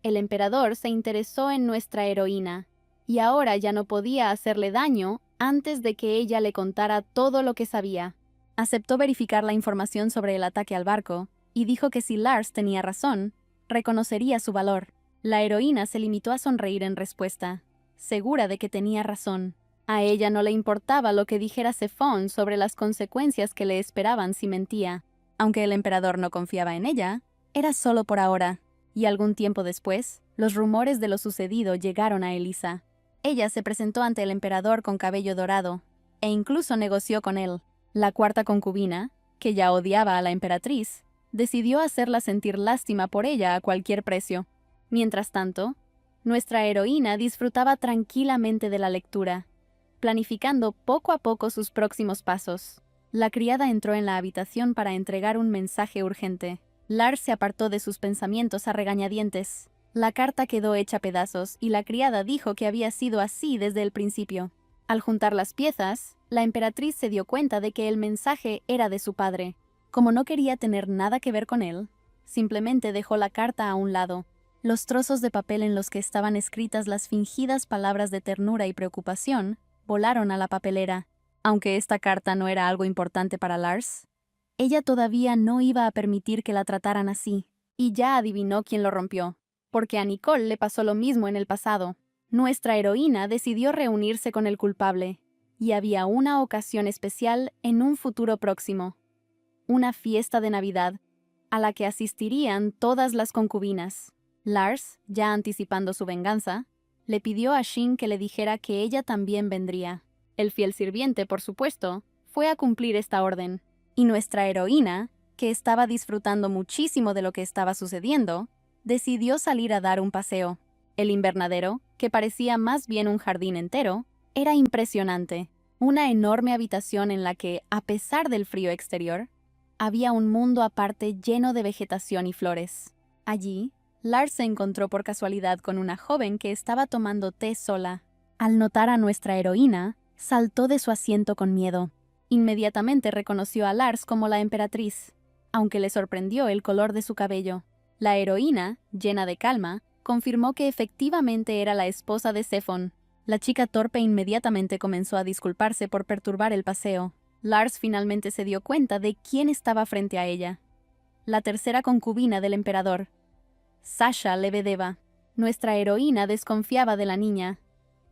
El emperador se interesó en nuestra heroína, y ahora ya no podía hacerle daño antes de que ella le contara todo lo que sabía. Aceptó verificar la información sobre el ataque al barco, y dijo que si Lars tenía razón, reconocería su valor. La heroína se limitó a sonreír en respuesta, segura de que tenía razón. A ella no le importaba lo que dijera Céfon sobre las consecuencias que le esperaban si mentía. Aunque el emperador no confiaba en ella, era solo por ahora. Y algún tiempo después, los rumores de lo sucedido llegaron a Elisa. Ella se presentó ante el emperador con cabello dorado, e incluso negoció con él. La cuarta concubina, que ya odiaba a la emperatriz, decidió hacerla sentir lástima por ella a cualquier precio. Mientras tanto, nuestra heroína disfrutaba tranquilamente de la lectura, planificando poco a poco sus próximos pasos. La criada entró en la habitación para entregar un mensaje urgente. Lars se apartó de sus pensamientos a regañadientes. La carta quedó hecha pedazos y la criada dijo que había sido así desde el principio. Al juntar las piezas, la emperatriz se dio cuenta de que el mensaje era de su padre. Como no quería tener nada que ver con él, simplemente dejó la carta a un lado. Los trozos de papel en los que estaban escritas las fingidas palabras de ternura y preocupación volaron a la papelera. Aunque esta carta no era algo importante para Lars, ella todavía no iba a permitir que la trataran así, y ya adivinó quién lo rompió, porque a Nicole le pasó lo mismo en el pasado. Nuestra heroína decidió reunirse con el culpable, y había una ocasión especial en un futuro próximo, una fiesta de Navidad, a la que asistirían todas las concubinas. Lars, ya anticipando su venganza, le pidió a Shin que le dijera que ella también vendría. El fiel sirviente, por supuesto, fue a cumplir esta orden. Y nuestra heroína, que estaba disfrutando muchísimo de lo que estaba sucediendo, decidió salir a dar un paseo. El invernadero, que parecía más bien un jardín entero, era impresionante. Una enorme habitación en la que, a pesar del frío exterior, había un mundo aparte lleno de vegetación y flores. Allí, Lars se encontró por casualidad con una joven que estaba tomando té sola. Al notar a nuestra heroína, saltó de su asiento con miedo. Inmediatamente reconoció a Lars como la emperatriz, aunque le sorprendió el color de su cabello. La heroína, llena de calma, confirmó que efectivamente era la esposa de Sefon. La chica torpe inmediatamente comenzó a disculparse por perturbar el paseo. Lars finalmente se dio cuenta de quién estaba frente a ella. La tercera concubina del emperador, Sasha Lebedeva. Nuestra heroína desconfiaba de la niña,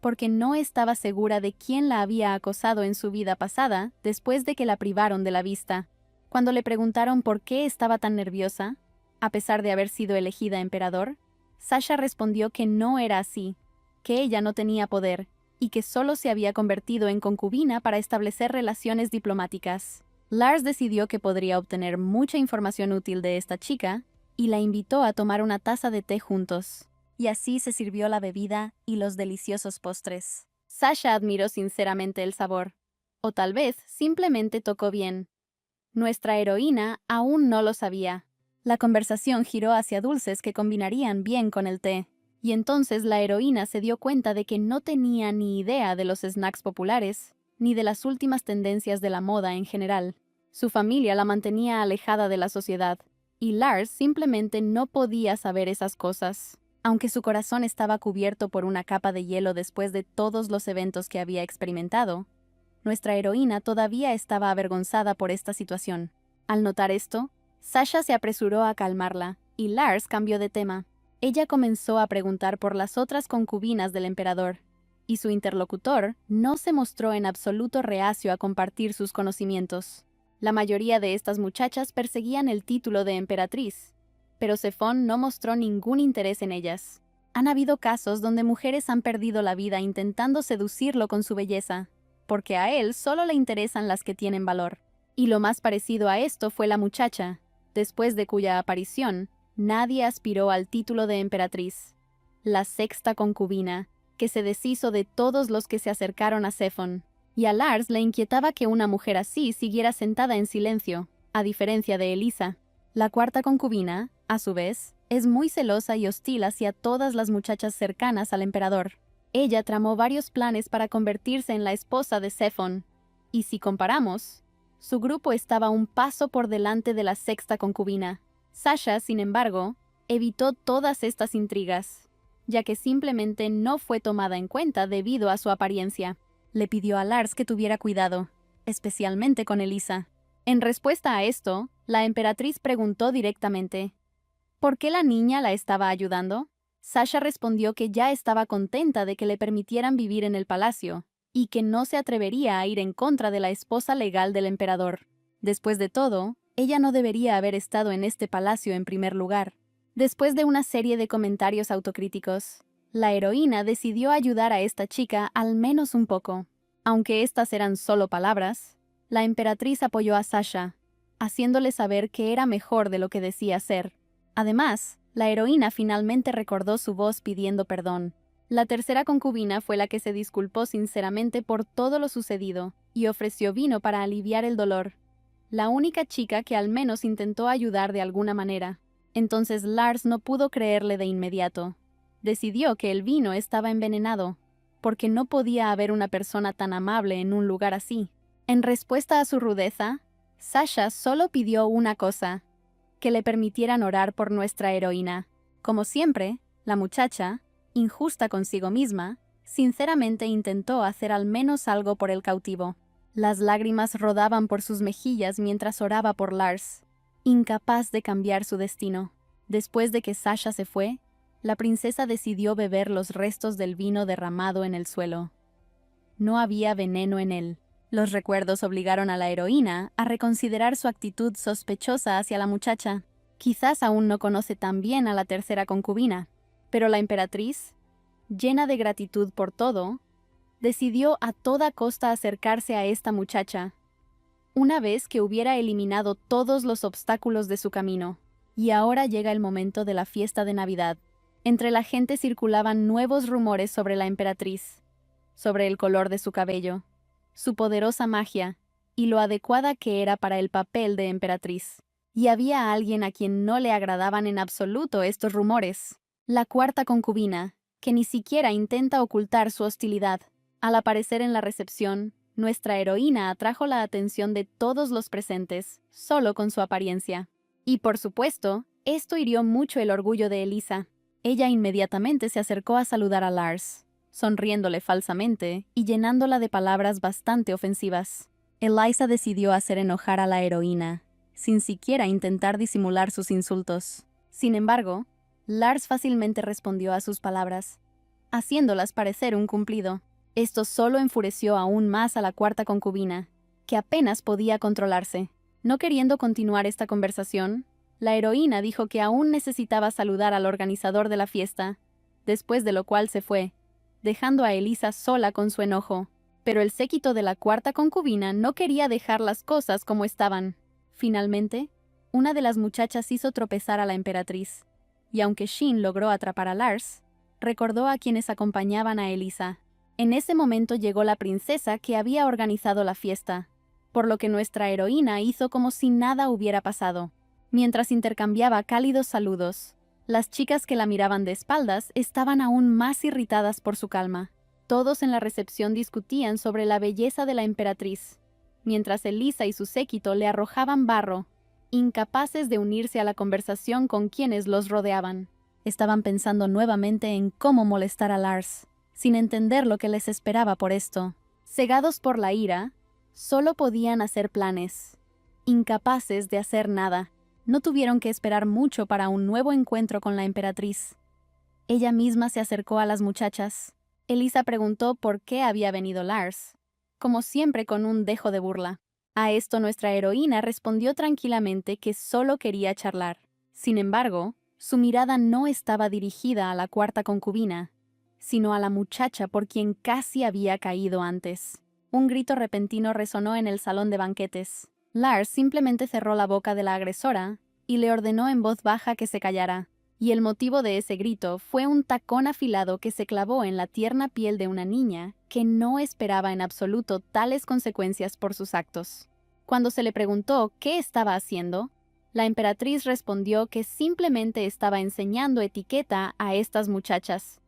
porque no estaba segura de quién la había acosado en su vida pasada después de que la privaron de la vista. Cuando le preguntaron por qué estaba tan nerviosa, a pesar de haber sido elegida emperador, Sasha respondió que no era así, que ella no tenía poder y que solo se había convertido en concubina para establecer relaciones diplomáticas. Lars decidió que podría obtener mucha información útil de esta chica y la invitó a tomar una taza de té juntos. Y así se sirvió la bebida y los deliciosos postres. Sasha admiró sinceramente el sabor, o tal vez simplemente tocó bien. Nuestra heroína aún no lo sabía. La conversación giró hacia dulces que combinarían bien con el té, y entonces la heroína se dio cuenta de que no tenía ni idea de los snacks populares, ni de las últimas tendencias de la moda en general. Su familia la mantenía alejada de la sociedad, y Lars simplemente no podía saber esas cosas. Aunque su corazón estaba cubierto por una capa de hielo después de todos los eventos que había experimentado, nuestra heroína todavía estaba avergonzada por esta situación. Al notar esto, Sasha se apresuró a calmarla, y Lars cambió de tema. Ella comenzó a preguntar por las otras concubinas del emperador, y su interlocutor no se mostró en absoluto reacio a compartir sus conocimientos. La mayoría de estas muchachas perseguían el título de emperatriz, pero Sefon no mostró ningún interés en ellas. Han habido casos donde mujeres han perdido la vida intentando seducirlo con su belleza, porque a él solo le interesan las que tienen valor. Y lo más parecido a esto fue la muchacha, después de cuya aparición, nadie aspiró al título de emperatriz. La sexta concubina, que se deshizo de todos los que se acercaron a Sefon. Y a Lars le inquietaba que una mujer así siguiera sentada en silencio, a diferencia de Elisa. La cuarta concubina, a su vez, es muy celosa y hostil hacia todas las muchachas cercanas al emperador. Ella tramó varios planes para convertirse en la esposa de Sefon, y si comparamos, su grupo estaba un paso por delante de la sexta concubina. Sasha, sin embargo, evitó todas estas intrigas, ya que simplemente no fue tomada en cuenta debido a su apariencia. Le pidió a Lars que tuviera cuidado, especialmente con Elisa. En respuesta a esto, la emperatriz preguntó directamente, ¿por qué la niña la estaba ayudando? Sasha respondió que ya estaba contenta de que le permitieran vivir en el palacio, y que no se atrevería a ir en contra de la esposa legal del emperador. Después de todo, ella no debería haber estado en este palacio en primer lugar. Después de una serie de comentarios autocríticos, la heroína decidió ayudar a esta chica al menos un poco. Aunque estas eran solo palabras, la emperatriz apoyó a Sasha, haciéndole saber que era mejor de lo que decía ser. Además, la heroína finalmente recordó su voz pidiendo perdón. La tercera concubina fue la que se disculpó sinceramente por todo lo sucedido y ofreció vino para aliviar el dolor. La única chica que al menos intentó ayudar de alguna manera. Entonces Lars no pudo creerle de inmediato. Decidió que el vino estaba envenenado, porque no podía haber una persona tan amable en un lugar así. En respuesta a su rudeza, Sasha solo pidió una cosa: que le permitieran orar por nuestra heroína. Como siempre, la muchacha, injusta consigo misma, sinceramente intentó hacer al menos algo por el cautivo. Las lágrimas rodaban por sus mejillas mientras oraba por Lars, incapaz de cambiar su destino. Después de que Sasha se fue, la princesa decidió beber los restos del vino derramado en el suelo. No había veneno en él. Los recuerdos obligaron a la heroína a reconsiderar su actitud sospechosa hacia la muchacha. Quizás aún no conoce tan bien a la tercera concubina, pero la emperatriz, llena de gratitud por todo, decidió a toda costa acercarse a esta muchacha, una vez que hubiera eliminado todos los obstáculos de su camino. Y ahora llega el momento de la fiesta de Navidad. Entre la gente circulaban nuevos rumores sobre la emperatriz, sobre el color de su cabello, su poderosa magia y lo adecuada que era para el papel de emperatriz. Y había alguien a quien no le agradaban en absoluto estos rumores. La cuarta concubina, que ni siquiera intenta ocultar su hostilidad. Al aparecer en la recepción, nuestra heroína atrajo la atención de todos los presentes, solo con su apariencia. Y por supuesto, esto hirió mucho el orgullo de Elisa. Ella inmediatamente se acercó a saludar a Lars, sonriéndole falsamente y llenándola de palabras bastante ofensivas. Elisa decidió hacer enojar a la heroína, sin siquiera intentar disimular sus insultos. Sin embargo, Lars fácilmente respondió a sus palabras, haciéndolas parecer un cumplido. Esto solo enfureció aún más a la cuarta concubina, que apenas podía controlarse. No queriendo continuar esta conversación, la heroína dijo que aún necesitaba saludar al organizador de la fiesta, después de lo cual se fue, dejando a Elisa sola con su enojo. Pero el séquito de la cuarta concubina no quería dejar las cosas como estaban. Finalmente, una de las muchachas hizo tropezar a la emperatriz, y aunque Shin logró atrapar a Lars, recordó a quienes acompañaban a Elisa. En ese momento llegó la princesa que había organizado la fiesta, por lo que nuestra heroína hizo como si nada hubiera pasado. Mientras intercambiaba cálidos saludos, las chicas que la miraban de espaldas estaban aún más irritadas por su calma. Todos en la recepción discutían sobre la belleza de la emperatriz, mientras Elisa y su séquito le arrojaban barro, incapaces de unirse a la conversación con quienes los rodeaban. Estaban pensando nuevamente en cómo molestar a Lars, sin entender lo que les esperaba por esto. Cegados por la ira, solo podían hacer planes, incapaces de hacer nada. No tuvieron que esperar mucho para un nuevo encuentro con la emperatriz. Ella misma se acercó a las muchachas. Elisa preguntó por qué había venido Lars, como siempre con un dejo de burla. A esto nuestra heroína respondió tranquilamente que solo quería charlar. Sin embargo, su mirada no estaba dirigida a la cuarta concubina, sino a la muchacha por quien casi había caído antes. Un grito repentino resonó en el salón de banquetes. Lars simplemente cerró la boca de la agresora y le ordenó en voz baja que se callara. Y el motivo de ese grito fue un tacón afilado que se clavó en la tierna piel de una niña que no esperaba en absoluto tales consecuencias por sus actos. Cuando se le preguntó qué estaba haciendo, la emperatriz respondió que simplemente estaba enseñando etiqueta a estas muchachas.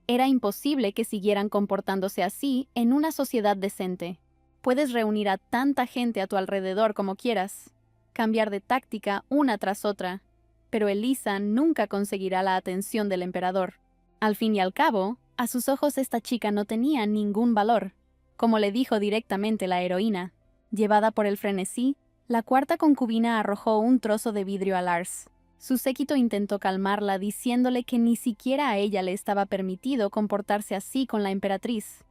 Era imposible que siguieran comportándose así en una sociedad decente. Puedes reunir a tanta gente a tu alrededor como quieras, cambiar de táctica una tras otra, pero Elisa nunca conseguirá la atención del emperador. Al fin y al cabo, a sus ojos esta chica no tenía ningún valor, como le dijo directamente la heroína. Llevada por el frenesí, la cuarta concubina arrojó un trozo de vidrio a Lars. Su séquito intentó calmarla diciéndole que ni siquiera a ella le estaba permitido comportarse así con la emperatriz.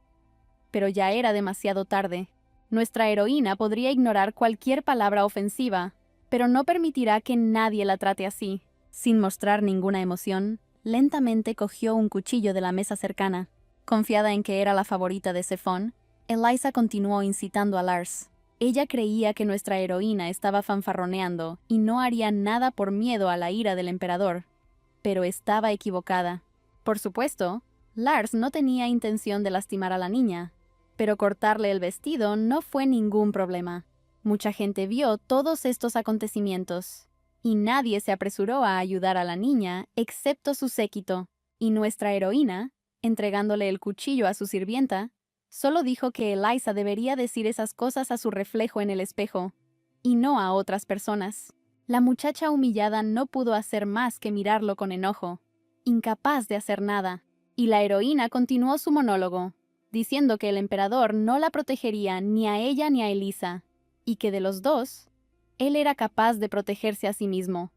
Pero ya era demasiado tarde. Nuestra heroína podría ignorar cualquier palabra ofensiva, pero no permitirá que nadie la trate así. Sin mostrar ninguna emoción, lentamente cogió un cuchillo de la mesa cercana. Confiada en que era la favorita de Zephon, Elisa continuó incitando a Lars. Ella creía que nuestra heroína estaba fanfarroneando y no haría nada por miedo a la ira del emperador. Pero estaba equivocada. Por supuesto, Lars no tenía intención de lastimar a la niña, pero cortarle el vestido no fue ningún problema. Mucha gente vio todos estos acontecimientos, y nadie se apresuró a ayudar a la niña excepto su séquito, y nuestra heroína, entregándole el cuchillo a su sirvienta, solo dijo que Elisa debería decir esas cosas a su reflejo en el espejo, y no a otras personas. La muchacha humillada no pudo hacer más que mirarlo con enojo, incapaz de hacer nada, y la heroína continuó su monólogo, diciendo que el emperador no la protegería ni a ella ni a Elisa, y que de los dos, él era capaz de protegerse a sí mismo.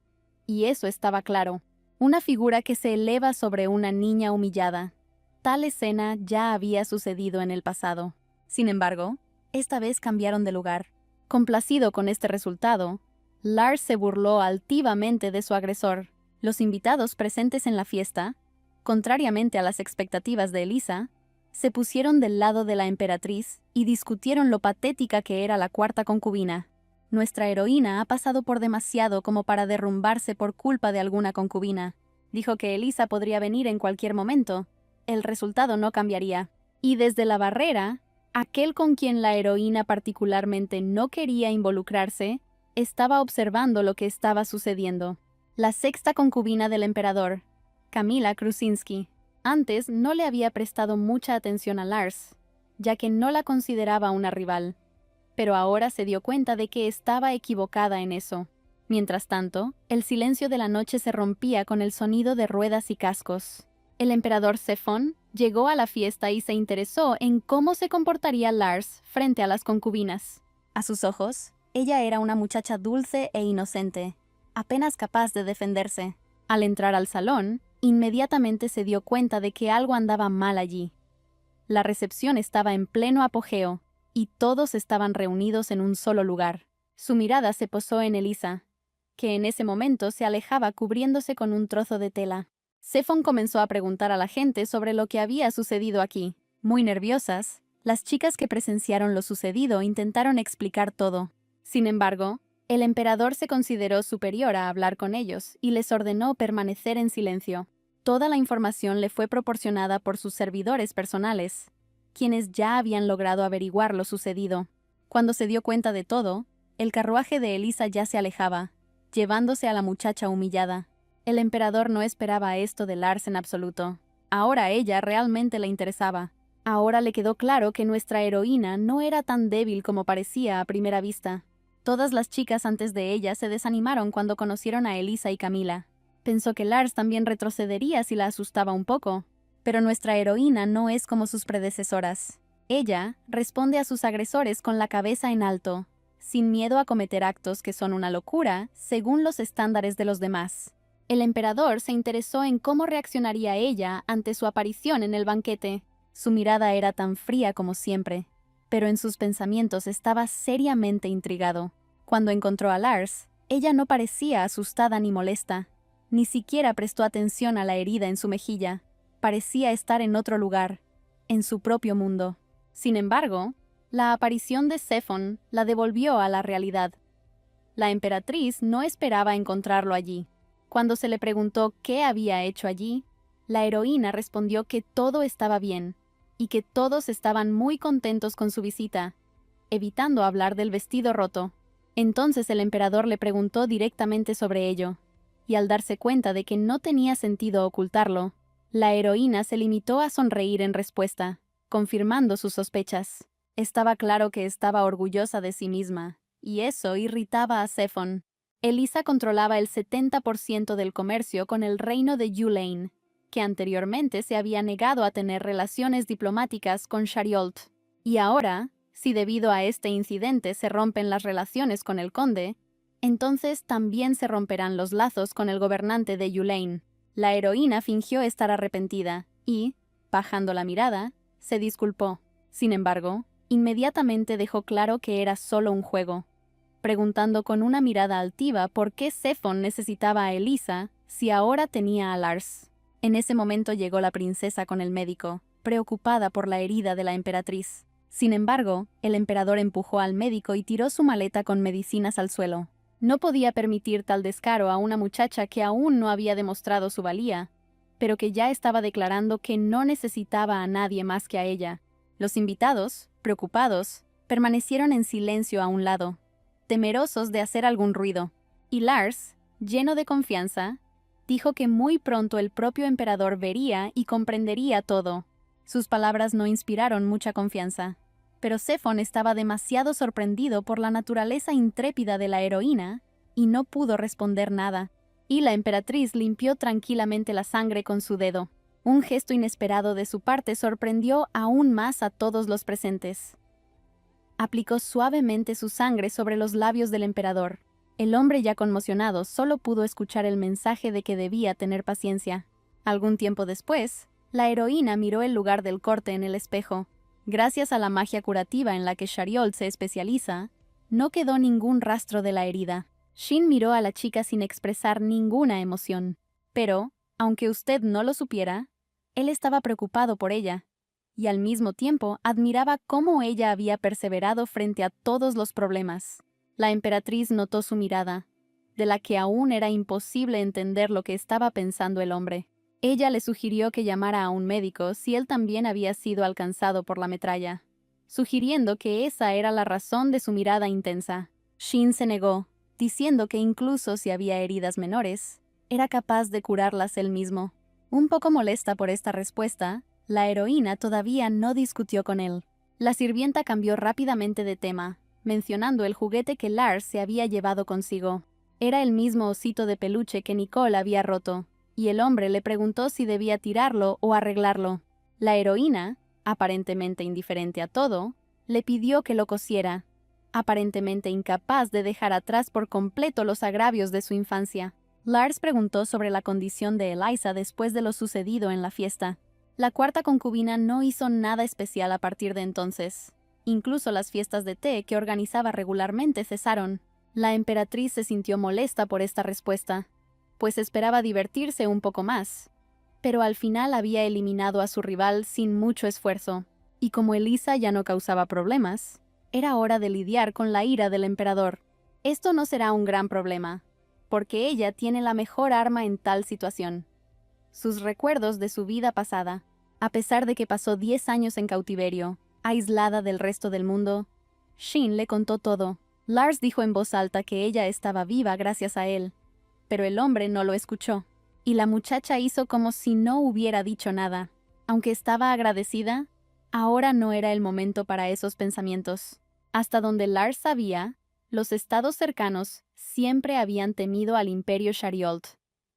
Y eso estaba claro. Una figura que se eleva sobre una niña humillada. Tal escena ya había sucedido en el pasado. Sin embargo, esta vez cambiaron de lugar. Complacido con este resultado, Lars se burló altivamente de su agresor. Los invitados presentes en la fiesta, contrariamente a las expectativas de Elisa, Se pusieron del lado de la emperatriz y discutieron lo patética que era la cuarta concubina. Nuestra heroína ha pasado por demasiado como para derrumbarse por culpa de alguna concubina. Dijo que Elisa podría venir en cualquier momento. El resultado no cambiaría. Y desde la barrera, aquel con quien la heroína particularmente no quería involucrarse, estaba observando lo que estaba sucediendo. La sexta concubina del emperador, Camila Kruczynski. Antes no le había prestado mucha atención a Lars, ya que no la consideraba una rival. Pero ahora se dio cuenta de que estaba equivocada en eso. Mientras tanto, el silencio de la noche se rompía con el sonido de ruedas y cascos. El emperador Sefon llegó a la fiesta y se interesó en cómo se comportaría Lars frente a las concubinas. A sus ojos, ella era una muchacha dulce e inocente, apenas capaz de defenderse. Al entrar al salón, inmediatamente se dio cuenta de que algo andaba mal allí. La recepción estaba en pleno apogeo, y todos estaban reunidos en un solo lugar. Su mirada se posó en Elisa, que en ese momento se alejaba cubriéndose con un trozo de tela. Sefon comenzó a preguntar a la gente sobre lo que había sucedido aquí. Muy nerviosas, las chicas que presenciaron lo sucedido intentaron explicar todo. Sin embargo, el emperador se consideró superior a hablar con ellos y les ordenó permanecer en silencio. Toda la información le fue proporcionada por sus servidores personales, quienes ya habían logrado averiguar lo sucedido. Cuando se dio cuenta de todo, el carruaje de Elisa ya se alejaba, llevándose a la muchacha humillada. El emperador no esperaba esto de Lars en absoluto. Ahora ella realmente le interesaba. Ahora le quedó claro que nuestra heroína no era tan débil como parecía a primera vista. Todas las chicas antes de ella se desanimaron cuando conocieron a Elisa y Camila. Pensó que Lars también retrocedería si la asustaba un poco. Pero nuestra heroína no es como sus predecesoras. Ella responde a sus agresores con la cabeza en alto, sin miedo a cometer actos que son una locura según los estándares de los demás. El emperador se interesó en cómo reaccionaría ella ante su aparición en el banquete. Su mirada era tan fría como siempre, pero en sus pensamientos estaba seriamente intrigado. Cuando encontró a Lars, ella no parecía asustada ni molesta. Ni siquiera prestó atención a la herida en su mejilla. Parecía estar en otro lugar, en su propio mundo. Sin embargo, la aparición de Sefon la devolvió a la realidad. La emperatriz no esperaba encontrarlo allí. Cuando se le preguntó qué había hecho allí, la heroína respondió que todo estaba bien y que todos estaban muy contentos con su visita, evitando hablar del vestido roto. Entonces el emperador le preguntó directamente sobre ello, y al darse cuenta de que no tenía sentido ocultarlo, la heroína se limitó a sonreír en respuesta, confirmando sus sospechas. Estaba claro que estaba orgullosa de sí misma, y eso irritaba a Sefon. Elisa controlaba el 70% del comercio con el reino de Yulain, que anteriormente se había negado a tener relaciones diplomáticas con Shariolt. Y ahora, si debido a este incidente se rompen las relaciones con el conde, entonces también se romperán los lazos con el gobernante de Yulain. La heroína fingió estar arrepentida y, bajando la mirada, se disculpó. Sin embargo, inmediatamente dejó claro que era solo un juego, preguntando con una mirada altiva por qué Sefon necesitaba a Elisa si ahora tenía a Lars. En ese momento llegó la princesa con el médico, preocupada por la herida de la emperatriz. Sin embargo, el emperador empujó al médico y tiró su maleta con medicinas al suelo. No podía permitir tal descaro a una muchacha que aún no había demostrado su valía, pero que ya estaba declarando que no necesitaba a nadie más que a ella. Los invitados, preocupados, permanecieron en silencio a un lado, temerosos de hacer algún ruido. Y Lars, lleno de confianza, dijo que muy pronto el propio emperador vería y comprendería todo. Sus palabras no inspiraron mucha confianza, pero Sefon estaba demasiado sorprendido por la naturaleza intrépida de la heroína y no pudo responder nada. Y la emperatriz limpió tranquilamente la sangre con su dedo. Un gesto inesperado de su parte sorprendió aún más a todos los presentes. Aplicó suavemente su sangre sobre los labios del emperador. El hombre ya conmocionado solo pudo escuchar el mensaje de que debía tener paciencia. Algún tiempo después, la heroína miró el lugar del corte en el espejo. Gracias a la magia curativa en la que Shariolt se especializa, no quedó ningún rastro de la herida. Shin miró a la chica sin expresar ninguna emoción. Pero, aunque usted no lo supiera, él estaba preocupado por ella. y al mismo tiempo admiraba cómo ella había perseverado frente a todos los problemas. La emperatriz notó su mirada, de la que aún era imposible entender lo que estaba pensando el hombre. Ella le sugirió que llamara a un médico si él también había sido alcanzado por la metralla, sugiriendo que esa era la razón de su mirada intensa. Shin se negó, diciendo que incluso si había heridas menores, era capaz de curarlas él mismo. Un poco molesta por esta respuesta, la heroína todavía no discutió con él. La sirvienta cambió rápidamente de tema, mencionando el juguete que Lars se había llevado consigo. Era el mismo osito de peluche que Nicole había roto, y el hombre le preguntó si debía tirarlo o arreglarlo. La heroína, aparentemente indiferente a todo, le pidió que lo cosiera, aparentemente incapaz de dejar atrás por completo los agravios de su infancia. Lars preguntó sobre la condición de Eliza después de lo sucedido en la fiesta. La cuarta concubina no hizo nada especial a partir de entonces. Incluso las fiestas de té que organizaba regularmente cesaron. La emperatriz se sintió molesta por esta respuesta, pues esperaba divertirse un poco más. Pero al final había eliminado a su rival sin mucho esfuerzo, y como Eliza ya no causaba problemas, era hora de lidiar con la ira del emperador. Esto no será un gran problema, porque ella tiene la mejor arma en tal situación: sus recuerdos de su vida pasada. A pesar de que pasó 10 años en cautiverio, aislada del resto del mundo, Shin le contó todo. Lars dijo en voz alta que ella estaba viva gracias a él, pero el hombre no lo escuchó, y la muchacha hizo como si no hubiera dicho nada. Aunque estaba agradecida, ahora no era el momento para esos pensamientos. Hasta donde Lars sabía, los estados cercanos siempre habían temido al Imperio Shariolt,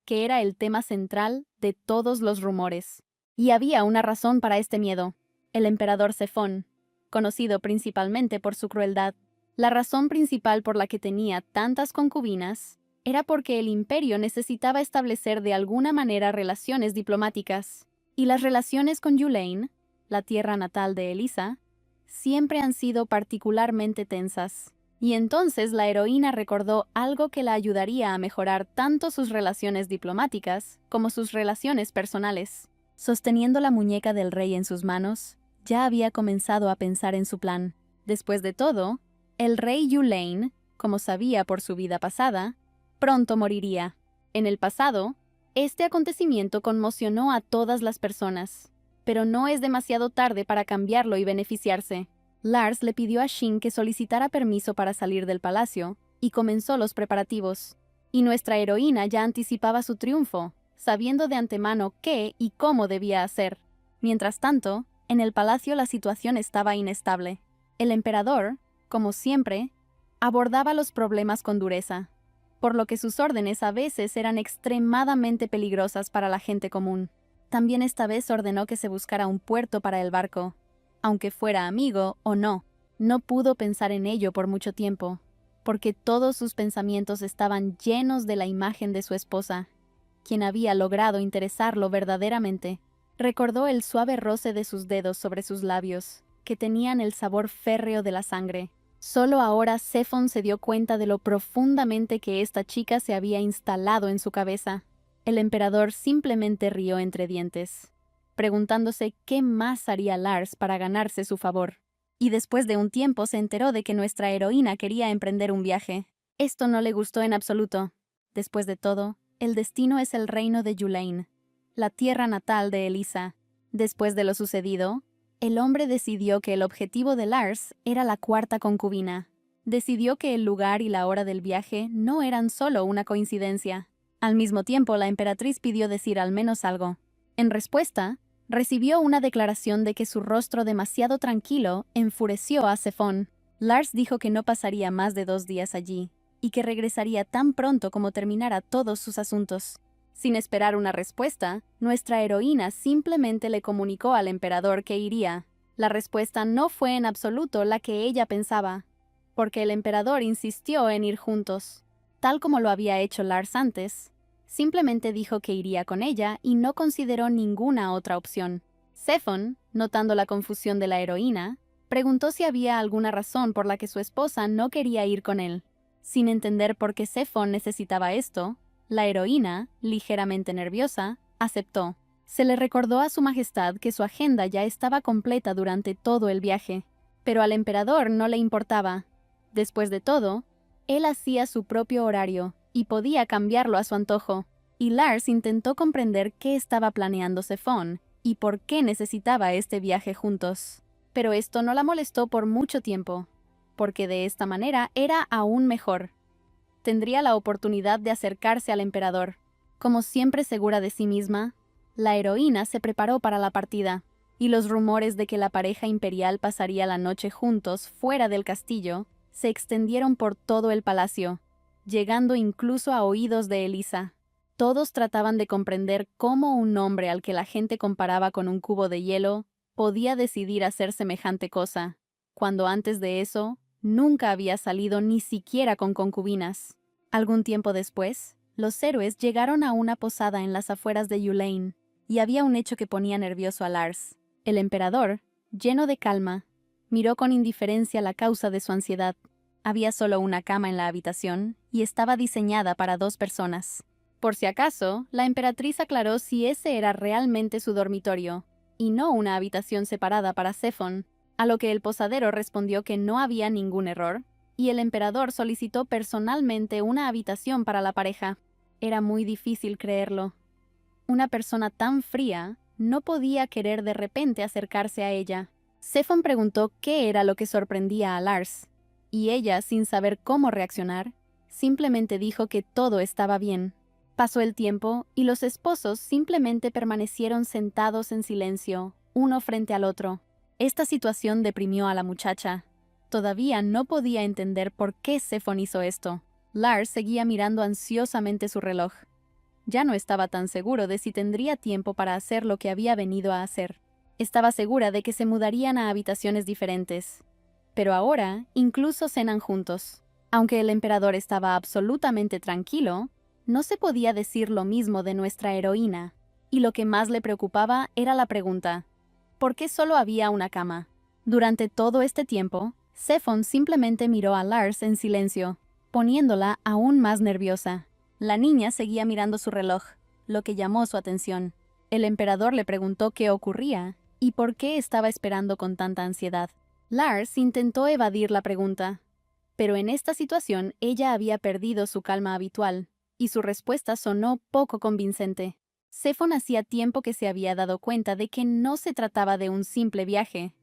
que era el tema central de todos los rumores. Y había una razón para este miedo: el emperador Zephon, conocido principalmente por su crueldad. La razón principal por la que tenía tantas concubinas era porque el imperio necesitaba establecer de alguna manera relaciones diplomáticas, y las relaciones con Yulain, la tierra natal de Eliza, siempre han sido particularmente tensas. Y entonces la heroína recordó algo que la ayudaría a mejorar tanto sus relaciones diplomáticas como sus relaciones personales. Sosteniendo la muñeca del rey en sus manos, ya había comenzado a pensar en su plan. Después de todo, el rey Yulain, como sabía por su vida pasada, pronto moriría. En el pasado, este acontecimiento conmocionó a todas las personas, pero no es demasiado tarde para cambiarlo y beneficiarse. Lars le pidió a Shin que solicitara permiso para salir del palacio, y comenzó los preparativos. Y nuestra heroína ya anticipaba su triunfo, sabiendo de antemano qué y cómo debía hacer. Mientras tanto, en el palacio la situación estaba inestable. El emperador, como siempre, abordaba los problemas con dureza, por lo que sus órdenes a veces eran extremadamente peligrosas para la gente común. También esta vez ordenó que se buscara un puerto para el barco, aunque fuera amigo o no. No pudo pensar en ello por mucho tiempo, porque todos sus pensamientos estaban llenos de la imagen de su esposa, quien había logrado interesarlo verdaderamente. Recordó el suave roce de sus dedos sobre sus labios, que tenían el sabor férreo de la sangre. Solo ahora Zephon se dio cuenta de lo profundamente que esta chica se había instalado en su cabeza. El emperador simplemente rió entre dientes, preguntándose qué más haría Lars para ganarse su favor. Y después de un tiempo se enteró de que nuestra heroína quería emprender un viaje. Esto no le gustó en absoluto. Después de todo, el destino es el reino de Yulain, la tierra natal de Eliza. Después de lo sucedido, el hombre decidió que el objetivo de Lars era la cuarta concubina. Decidió que el lugar y la hora del viaje no eran solo una coincidencia. Al mismo tiempo, la emperatriz pidió decir al menos algo. En respuesta, recibió una declaración de que su rostro demasiado tranquilo enfureció a Zephon. Lars dijo que no pasaría más de 2 días allí, y que regresaría tan pronto como terminara todos sus asuntos. Sin esperar una respuesta, nuestra heroína simplemente le comunicó al emperador que iría. La respuesta no fue en absoluto la que ella pensaba, porque el emperador insistió en ir juntos, tal como lo había hecho Lars antes. Simplemente dijo que iría con ella y no consideró ninguna otra opción. Zephon, notando la confusión de la heroína, preguntó si había alguna razón por la que su esposa no quería ir con él. Sin entender por qué Zephon necesitaba esto, la heroína, ligeramente nerviosa, aceptó. Se le recordó a su majestad que su agenda ya estaba completa durante todo el viaje, pero al emperador no le importaba. Después de todo, él hacía su propio horario y podía cambiarlo a su antojo, y Lars intentó comprender qué estaba planeando Sefón y por qué necesitaba este viaje juntos. Pero esto no la molestó por mucho tiempo, porque de esta manera era aún mejor. Tendría la oportunidad de acercarse al emperador. Como siempre segura de sí misma, la heroína se preparó para la partida, y los rumores de que la pareja imperial pasaría la noche juntos fuera del castillo se extendieron por todo el palacio, llegando incluso a oídos de Elisa. Todos trataban de comprender cómo un hombre al que la gente comparaba con un cubo de hielo podía decidir hacer semejante cosa, cuando antes de eso nunca había salido ni siquiera con concubinas. Algún tiempo después, los héroes llegaron a una posada en las afueras de Yulain, y había un hecho que ponía nervioso a Lars. El emperador, lleno de calma, miró con indiferencia la causa de su ansiedad. Había solo una cama en la habitación y estaba diseñada para 2 personas. Por si acaso, la emperatriz aclaró si ese era realmente su dormitorio, y no una habitación separada para Sefón, a lo que el posadero respondió que no había ningún error, y el emperador solicitó personalmente una habitación para la pareja. Era muy difícil creerlo. Una persona tan fría no podía querer de repente acercarse a ella. Sefón preguntó qué era lo que sorprendía a Lars, y ella, sin saber cómo reaccionar, simplemente dijo que todo estaba bien. Pasó el tiempo y los esposos simplemente permanecieron sentados en silencio, uno frente al otro. Esta situación deprimió a la muchacha. Todavía no podía entender por qué Sefón hizo esto. Lars seguía mirando ansiosamente su reloj. Ya no estaba tan seguro de si tendría tiempo para hacer lo que había venido a hacer. Estaba segura de que se mudarían a habitaciones diferentes. Pero ahora incluso cenan juntos. Aunque el emperador estaba absolutamente tranquilo, no se podía decir lo mismo de nuestra heroína, y lo que más le preocupaba era la pregunta: ¿por qué solo había una cama? Durante todo este tiempo, Sefón simplemente miró a Lars en silencio, poniéndola aún más nerviosa. La niña seguía mirando su reloj, lo que llamó su atención. El emperador le preguntó qué ocurría y por qué estaba esperando con tanta ansiedad. Lars intentó evadir la pregunta, pero en esta situación ella había perdido su calma habitual, y su respuesta sonó poco convincente. Sefón hacía tiempo que se había dado cuenta de que no se trataba de un simple viaje,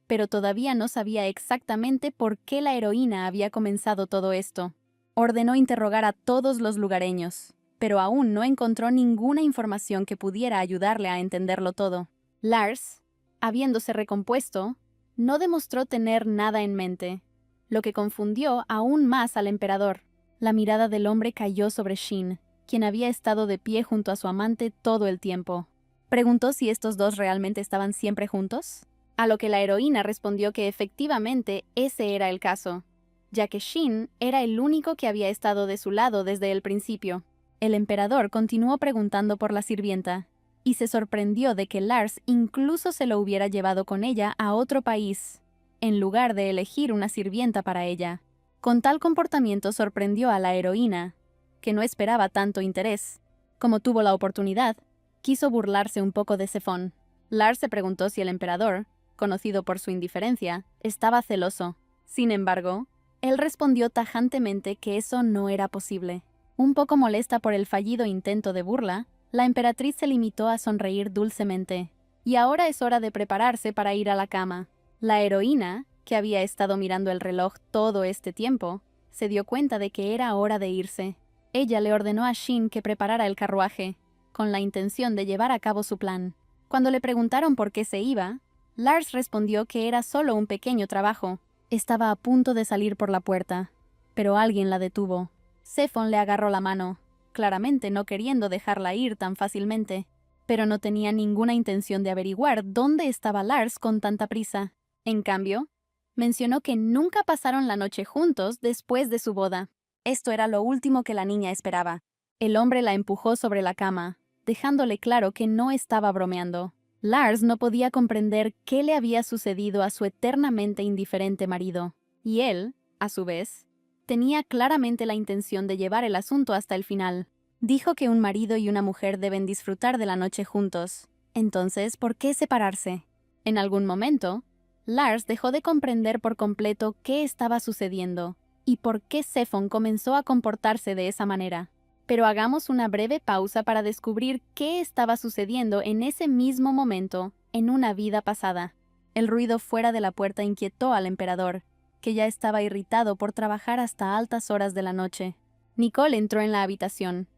pero todavía no sabía exactamente por qué la heroína había comenzado todo esto. Ordenó interrogar a todos los lugareños, pero aún no encontró ninguna información que pudiera ayudarle a entenderlo todo. Lars, habiéndose recompuesto, no demostró tener nada en mente, lo que confundió aún más al emperador. La mirada del hombre cayó sobre Shin, quien había estado de pie junto a su amante todo el tiempo. Preguntó si estos dos realmente estaban siempre juntos, a lo que la heroína respondió que efectivamente ese era el caso, ya que Shin era el único que había estado de su lado desde el principio. El emperador continuó preguntando por la sirvienta, y se sorprendió de que Lars incluso se lo hubiera llevado con ella a otro país, en lugar de elegir una sirvienta para ella. Con tal comportamiento sorprendió a la heroína, que no esperaba tanto interés. Como tuvo la oportunidad, quiso burlarse un poco de Sefón. Lars se preguntó si el emperador, conocido por su indiferencia, estaba celoso. Sin embargo, él respondió tajantemente que eso no era posible. Un poco molesta por el fallido intento de burla, la emperatriz se limitó a sonreír dulcemente. Y ahora es hora de prepararse para ir a la cama. La heroína, que había estado mirando el reloj todo este tiempo, se dio cuenta de que era hora de irse. Ella le ordenó a Shin que preparara el carruaje, con la intención de llevar a cabo su plan. Cuando le preguntaron por qué se iba, Lars respondió que era solo un pequeño trabajo. Estaba a punto de salir por la puerta, pero alguien la detuvo. Sefón le agarró la mano, claramente no queriendo dejarla ir tan fácilmente, pero no tenía ninguna intención de averiguar dónde estaba Lars con tanta prisa. En cambio, mencionó que nunca pasaron la noche juntos después de su boda. Esto era lo último que la niña esperaba. El hombre la empujó sobre la cama, dejándole claro que no estaba bromeando. Lars no podía comprender qué le había sucedido a su eternamente indiferente marido, y él, a su vez, tenía claramente la intención de llevar el asunto hasta el final. Dijo que un marido y una mujer deben disfrutar de la noche juntos, Entonces, ¿por qué separarse? En algún momento, Lars dejó de comprender por completo qué estaba sucediendo y por qué Zephon comenzó a comportarse de esa manera. Pero hagamos una breve pausa para descubrir qué estaba sucediendo en ese mismo momento en una vida pasada. El ruido fuera de la puerta inquietó al emperador, que ya estaba irritado por trabajar hasta altas horas de la noche. Nicole entró en la habitación,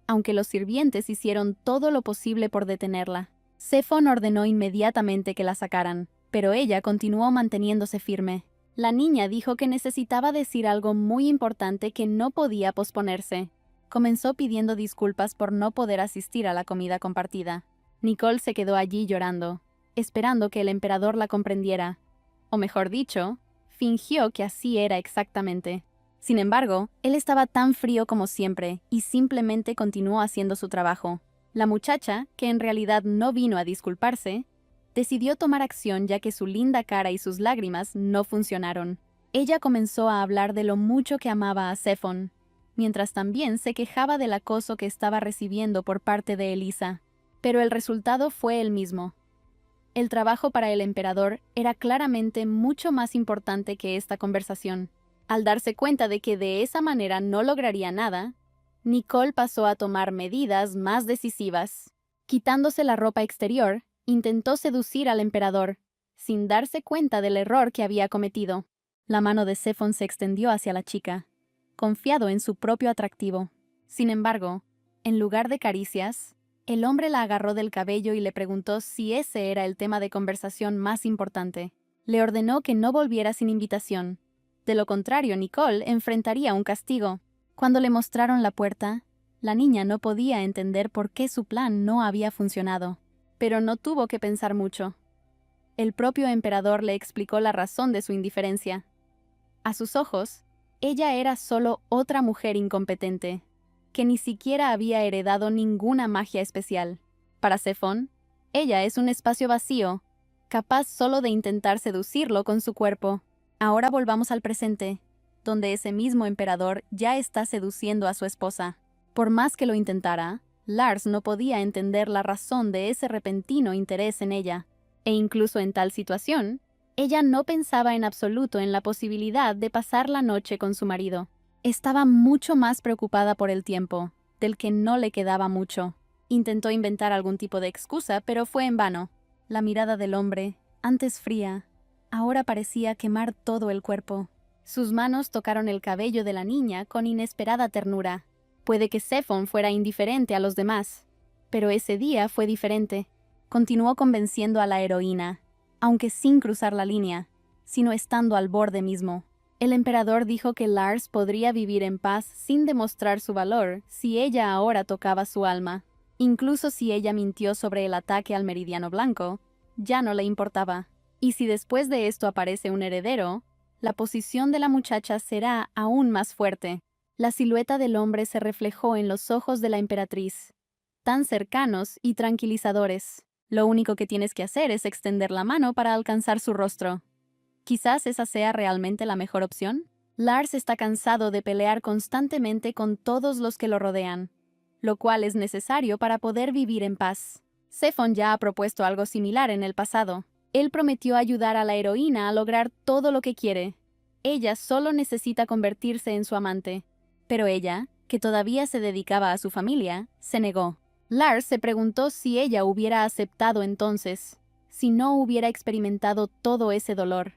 aunque los sirvientes hicieron todo lo posible por detenerla. Zephon ordenó inmediatamente que la sacaran, pero ella continuó manteniéndose firme. La niña dijo que necesitaba decir algo muy importante que no podía posponerse. Comenzó pidiendo disculpas por no poder asistir a la comida compartida. Nicole se quedó allí llorando, esperando que el emperador la comprendiera. O mejor dicho, fingió que así era exactamente. Sin embargo, él estaba tan frío como siempre y simplemente continuó haciendo su trabajo. La muchacha, que en realidad no vino a disculparse, decidió tomar acción ya que su linda cara y sus lágrimas no funcionaron. Ella comenzó a hablar de lo mucho que amaba a Zephon, mientras también se quejaba del acoso que estaba recibiendo por parte de Elisa. Pero el resultado fue el mismo. El trabajo para el emperador era claramente mucho más importante que esta conversación. Al darse cuenta de que de esa manera no lograría nada, Nicole pasó a tomar medidas más decisivas. Quitándose la ropa exterior, intentó seducir al emperador, sin darse cuenta del error que había cometido. La mano de Zephon se extendió hacia la chica, confiado en su propio atractivo. Sin embargo, en lugar de caricias, el hombre la agarró del cabello y le preguntó si ese era el tema de conversación más importante. Le ordenó que no volviera sin invitación. De lo contrario, Nicole enfrentaría un castigo. Cuando le mostraron la puerta, la niña no podía entender por qué su plan no había funcionado. Pero no tuvo que pensar mucho. El propio emperador le explicó la razón de su indiferencia. A sus ojos, ella era solo otra mujer incompetente, que ni siquiera había heredado ninguna magia especial. Para Zephon, ella es un espacio vacío, capaz solo de intentar seducirlo con su cuerpo. Ahora volvamos al presente, donde ese mismo emperador ya está seduciendo a su esposa. Por más que lo intentara, Lars no podía entender la razón de ese repentino interés en ella, e incluso en tal situación, ella no pensaba en absoluto en la posibilidad de pasar la noche con su marido. Estaba mucho más preocupada por el tiempo, del que no le quedaba mucho. Intentó inventar algún tipo de excusa, pero fue en vano. La mirada del hombre, antes fría, ahora parecía quemar todo el cuerpo. Sus manos tocaron el cabello de la niña con inesperada ternura. Puede que Zephon fuera indiferente a los demás, pero ese día fue diferente. Continuó convenciendo a la heroína, aunque sin cruzar la línea, sino estando al borde mismo. El emperador dijo que Lars podría vivir en paz sin demostrar su valor si ella ahora tocaba su alma. Incluso si ella mintió sobre el ataque al Meridiano Blanco, ya no le importaba. Y si después de esto aparece un heredero, la posición de la muchacha será aún más fuerte. La silueta del hombre se reflejó en los ojos de la emperatriz, tan cercanos y tranquilizadores. Lo único que tienes que hacer es extender la mano para alcanzar su rostro. Quizás esa sea realmente la mejor opción. Lars está cansado de pelear constantemente con todos los que lo rodean, lo cual es necesario para poder vivir en paz. Zephon ya ha propuesto algo similar en el pasado. Él prometió ayudar a la heroína a lograr todo lo que quiere. Ella solo necesita convertirse en su amante. Pero ella, que todavía se dedicaba a su familia, se negó. Lars se preguntó si ella hubiera aceptado entonces, si no hubiera experimentado todo ese dolor.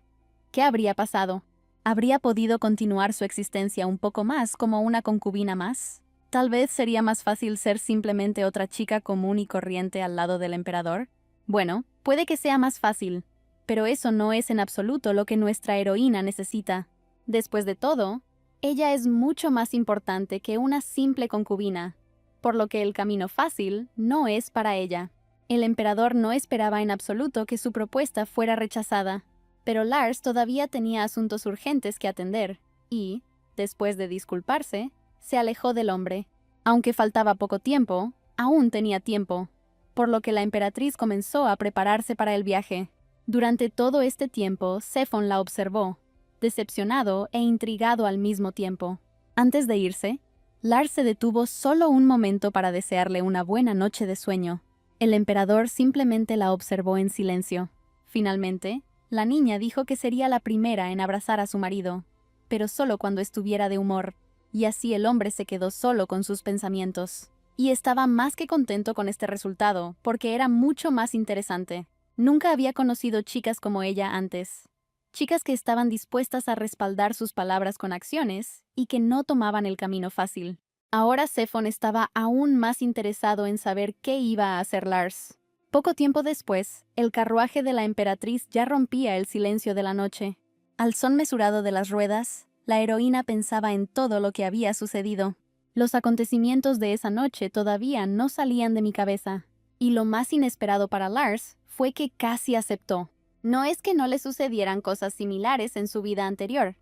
¿Qué habría pasado? ¿Habría podido continuar su existencia un poco más como una concubina más? Tal vez sería más fácil ser simplemente otra chica común y corriente al lado del emperador. Bueno, puede que sea más fácil, pero eso no es en absoluto lo que nuestra heroína necesita. Después de todo, ella es mucho más importante que una simple concubina, por lo que el camino fácil no es para ella. El emperador no esperaba en absoluto que su propuesta fuera rechazada, pero Lars todavía tenía asuntos urgentes que atender, y, después de disculparse, se alejó del hombre. Aunque faltaba poco tiempo, aún tenía tiempo, por lo que la emperatriz comenzó a prepararse para el viaje. Durante todo este tiempo, Zephon la observó, decepcionado e intrigado al mismo tiempo. Antes de irse, Lars se detuvo solo un momento para desearle una buena noche de sueño. El emperador simplemente la observó en silencio. Finalmente, la niña dijo que sería la primera en abrazar a su marido, pero solo cuando estuviera de humor, y así el hombre se quedó solo con sus pensamientos. Y estaba más que contento con este resultado, porque era mucho más interesante. Nunca había conocido chicas como ella antes. Chicas que estaban dispuestas a respaldar sus palabras con acciones y que no tomaban el camino fácil. Ahora Zephon estaba aún más interesado en saber qué iba a hacer Lars. Poco tiempo después, el carruaje de la emperatriz ya rompía el silencio de la noche. Al son mesurado de las ruedas, la heroína pensaba en todo lo que había sucedido. Los acontecimientos de esa noche todavía no salían de mi cabeza, y lo más inesperado para Lars fue que casi aceptó. No es que no le sucedieran cosas similares en su vida anterior,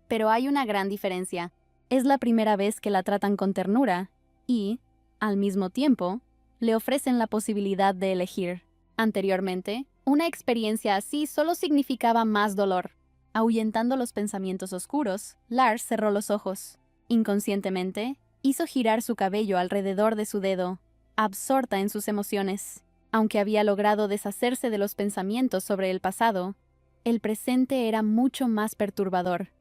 pero hay una gran diferencia. Es la primera vez que la tratan con ternura y, al mismo tiempo, le ofrecen la posibilidad de elegir. Anteriormente, una experiencia así solo significaba más dolor. Ahuyentando los pensamientos oscuros, Lars cerró los ojos. Inconscientemente, hizo girar su cabello alrededor de su dedo, absorta en sus emociones. Aunque había logrado deshacerse de los pensamientos sobre el pasado, el presente era mucho más perturbador,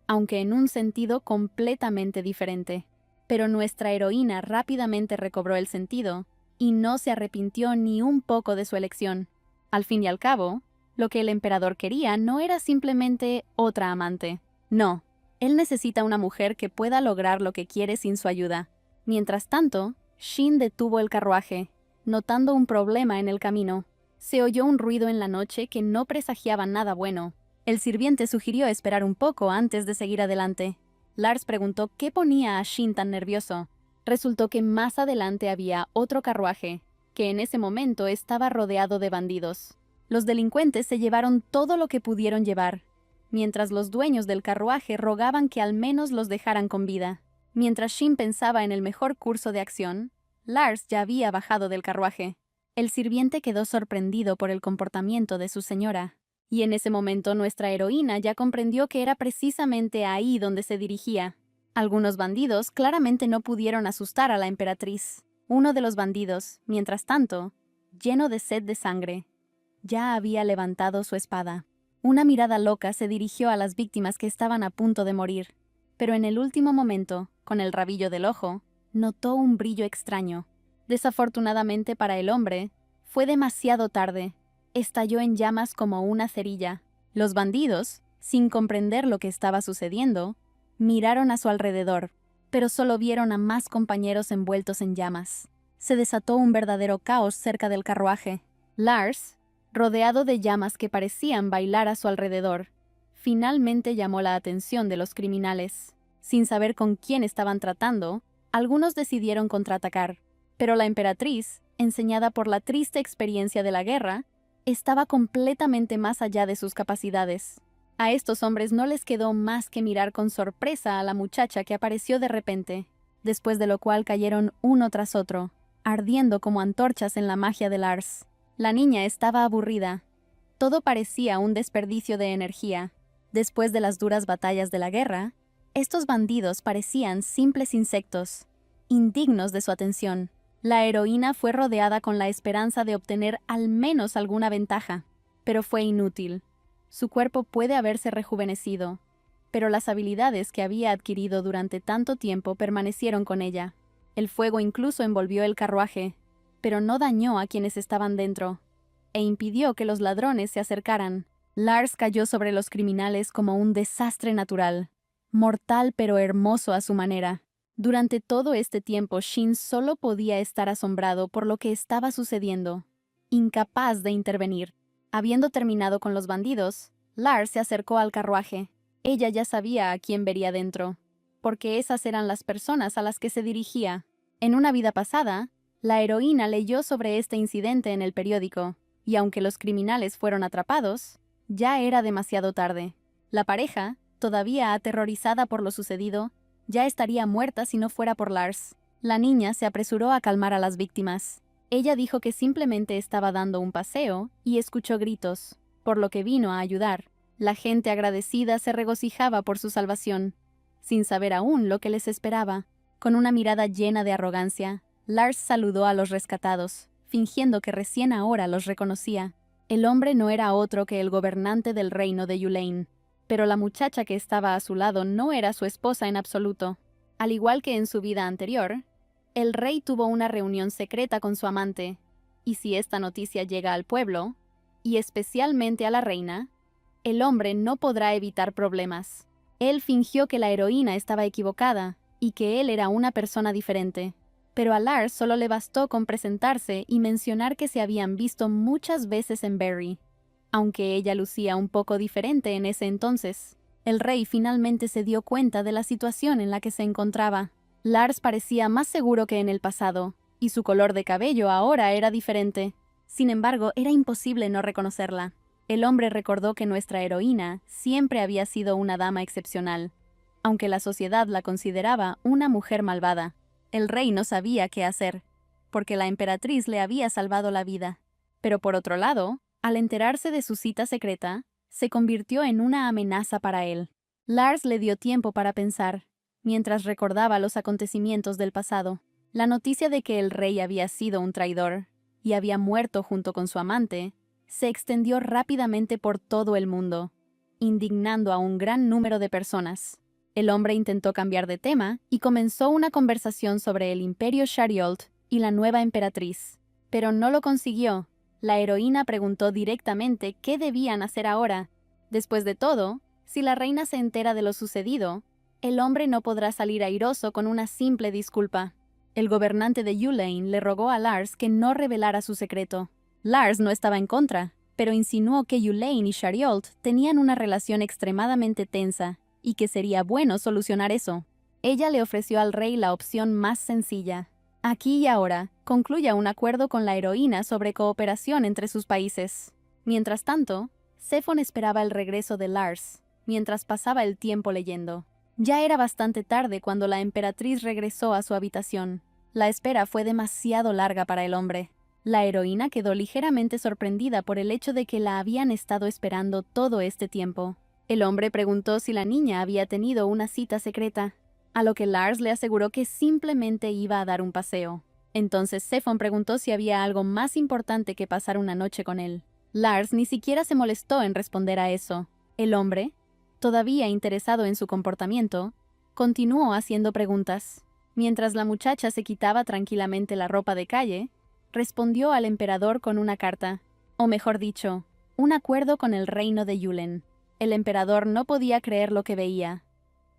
aunque en un sentido completamente diferente. Pero nuestra heroína rápidamente recobró el sentido y no se arrepintió ni un poco de su elección. Al fin y al cabo, lo que el emperador quería no era simplemente otra amante. No, él necesita una mujer que pueda lograr lo que quiere sin su ayuda. Mientras tanto, Shin detuvo el carruaje, notando un problema en el camino. Se oyó un ruido en la noche que no presagiaba nada bueno. El sirviente sugirió esperar un poco antes de seguir adelante. Lars preguntó qué ponía a Shin tan nervioso. Resultó que más adelante había otro carruaje, que en ese momento estaba rodeado de bandidos. Los delincuentes se llevaron todo lo que pudieron llevar, mientras los dueños del carruaje rogaban que al menos los dejaran con vida. Mientras Shin pensaba en el mejor curso de acción, Lars ya había bajado del carruaje. El sirviente quedó sorprendido por el comportamiento de su señora, y en ese momento nuestra heroína ya comprendió que era precisamente ahí donde se dirigía. Algunos bandidos claramente no pudieron asustar a la emperatriz. Uno de los bandidos, mientras tanto, lleno de sed de sangre, ya había levantado su espada. Una mirada loca se dirigió a las víctimas que estaban a punto de morir, pero en el último momento, con el rabillo del ojo, notó un brillo extraño. Desafortunadamente para el hombre, fue demasiado tarde. Estalló en llamas como una cerilla. Los bandidos, sin comprender lo que estaba sucediendo, miraron a su alrededor, pero solo vieron a más compañeros envueltos en llamas. Se desató un verdadero caos cerca del carruaje. Lars, rodeado de llamas que parecían bailar a su alrededor, finalmente llamó la atención de los criminales. Sin saber con quién estaban tratando, algunos decidieron contraatacar, pero la emperatriz, enseñada por la triste experiencia de la guerra, estaba completamente más allá de sus capacidades. A estos hombres no les quedó más que mirar con sorpresa a la muchacha que apareció de repente, después de lo cual cayeron uno tras otro, ardiendo como antorchas en la magia de Lars. La niña estaba aburrida. Todo parecía un desperdicio de energía. Después de las duras batallas de la guerra, estos bandidos parecían simples insectos, indignos de su atención. La heroína fue rodeada con la esperanza de obtener al menos alguna ventaja, pero fue inútil. Su cuerpo puede haberse rejuvenecido, pero las habilidades que había adquirido durante tanto tiempo permanecieron con ella. El fuego incluso envolvió el carruaje, pero no dañó a quienes estaban dentro, e impidió que los ladrones se acercaran. Lars cayó sobre los criminales como un desastre natural, mortal pero hermoso a su manera. Durante todo este tiempo, Shin solo podía estar asombrado por lo que estaba sucediendo, incapaz de intervenir. Habiendo terminado con los bandidos, Lars se acercó al carruaje. Ella ya sabía a quién vería dentro, porque esas eran las personas a las que se dirigía. En una vida pasada, la heroína leyó sobre este incidente en el periódico, y aunque los criminales fueron atrapados, ya era demasiado tarde. La pareja, todavía aterrorizada por lo sucedido, ya estaría muerta si no fuera por Lars. La niña se apresuró a calmar a las víctimas. Ella dijo que simplemente estaba dando un paseo y escuchó gritos, por lo que vino a ayudar. La gente agradecida se regocijaba por su salvación, sin saber aún lo que les esperaba. Con una mirada llena de arrogancia, Lars saludó a los rescatados. fingiendo que recién ahora los reconocía. El hombre no era otro que el gobernante del reino de Yulain, pero la muchacha que estaba a su lado no era su esposa en absoluto. Al igual que en su vida anterior, el rey tuvo una reunión secreta con su amante, y si esta noticia llega al pueblo, y especialmente a la reina, el hombre no podrá evitar problemas. Él fingió que la heroína estaba equivocada y que él era una persona diferente. Pero a Lars solo le bastó con presentarse y mencionar que se habían visto muchas veces en Barry. Aunque ella lucía un poco diferente en ese entonces, el rey finalmente se dio cuenta de la situación en la que se encontraba. Lars parecía más seguro que en el pasado, y su color de cabello ahora era diferente. Sin embargo, era imposible no reconocerla. El hombre recordó que nuestra heroína siempre había sido una dama excepcional, aunque la sociedad la consideraba una mujer malvada. El rey no sabía qué hacer, porque la emperatriz le había salvado la vida. Pero por otro lado, al enterarse de su cita secreta, se convirtió en una amenaza para él. Lars le dio tiempo para pensar, mientras recordaba los acontecimientos del pasado. La noticia de que el rey había sido un traidor y había muerto junto con su amante se extendió rápidamente por todo el mundo, indignando a un gran número de personas. El hombre intentó cambiar de tema y comenzó una conversación sobre el imperio Shariolt y la nueva emperatriz. Pero no lo consiguió. La heroína preguntó directamente qué debían hacer ahora. Después de todo, si la reina se entera de lo sucedido, el hombre no podrá salir airoso con una simple disculpa. El gobernante de Yulain le rogó a Lars que no revelara su secreto. Lars no estaba en contra, pero insinuó que Yulain y Shariolt tenían una relación extremadamente tensa y que sería bueno solucionar eso. Ella le ofreció al rey la opción más sencilla. Aquí y ahora, concluya un acuerdo con la heroína sobre cooperación entre sus países. Mientras tanto, Sephon esperaba el regreso de Lars, mientras pasaba el tiempo leyendo. Ya era bastante tarde cuando la emperatriz regresó a su habitación. La espera fue demasiado larga para el hombre. La heroína quedó ligeramente sorprendida por el hecho de que la habían estado esperando todo este tiempo. El hombre preguntó si la niña había tenido una cita secreta, a lo que Lars le aseguró que simplemente iba a dar un paseo. Entonces Sephon preguntó si había algo más importante que pasar una noche con él. Lars ni siquiera se molestó en responder a eso. El hombre, todavía interesado en su comportamiento, continuó haciendo preguntas. Mientras la muchacha se quitaba tranquilamente la ropa de calle, respondió al emperador con una carta, o mejor dicho, un acuerdo con el reino de Yulen. El emperador no podía creer lo que veía.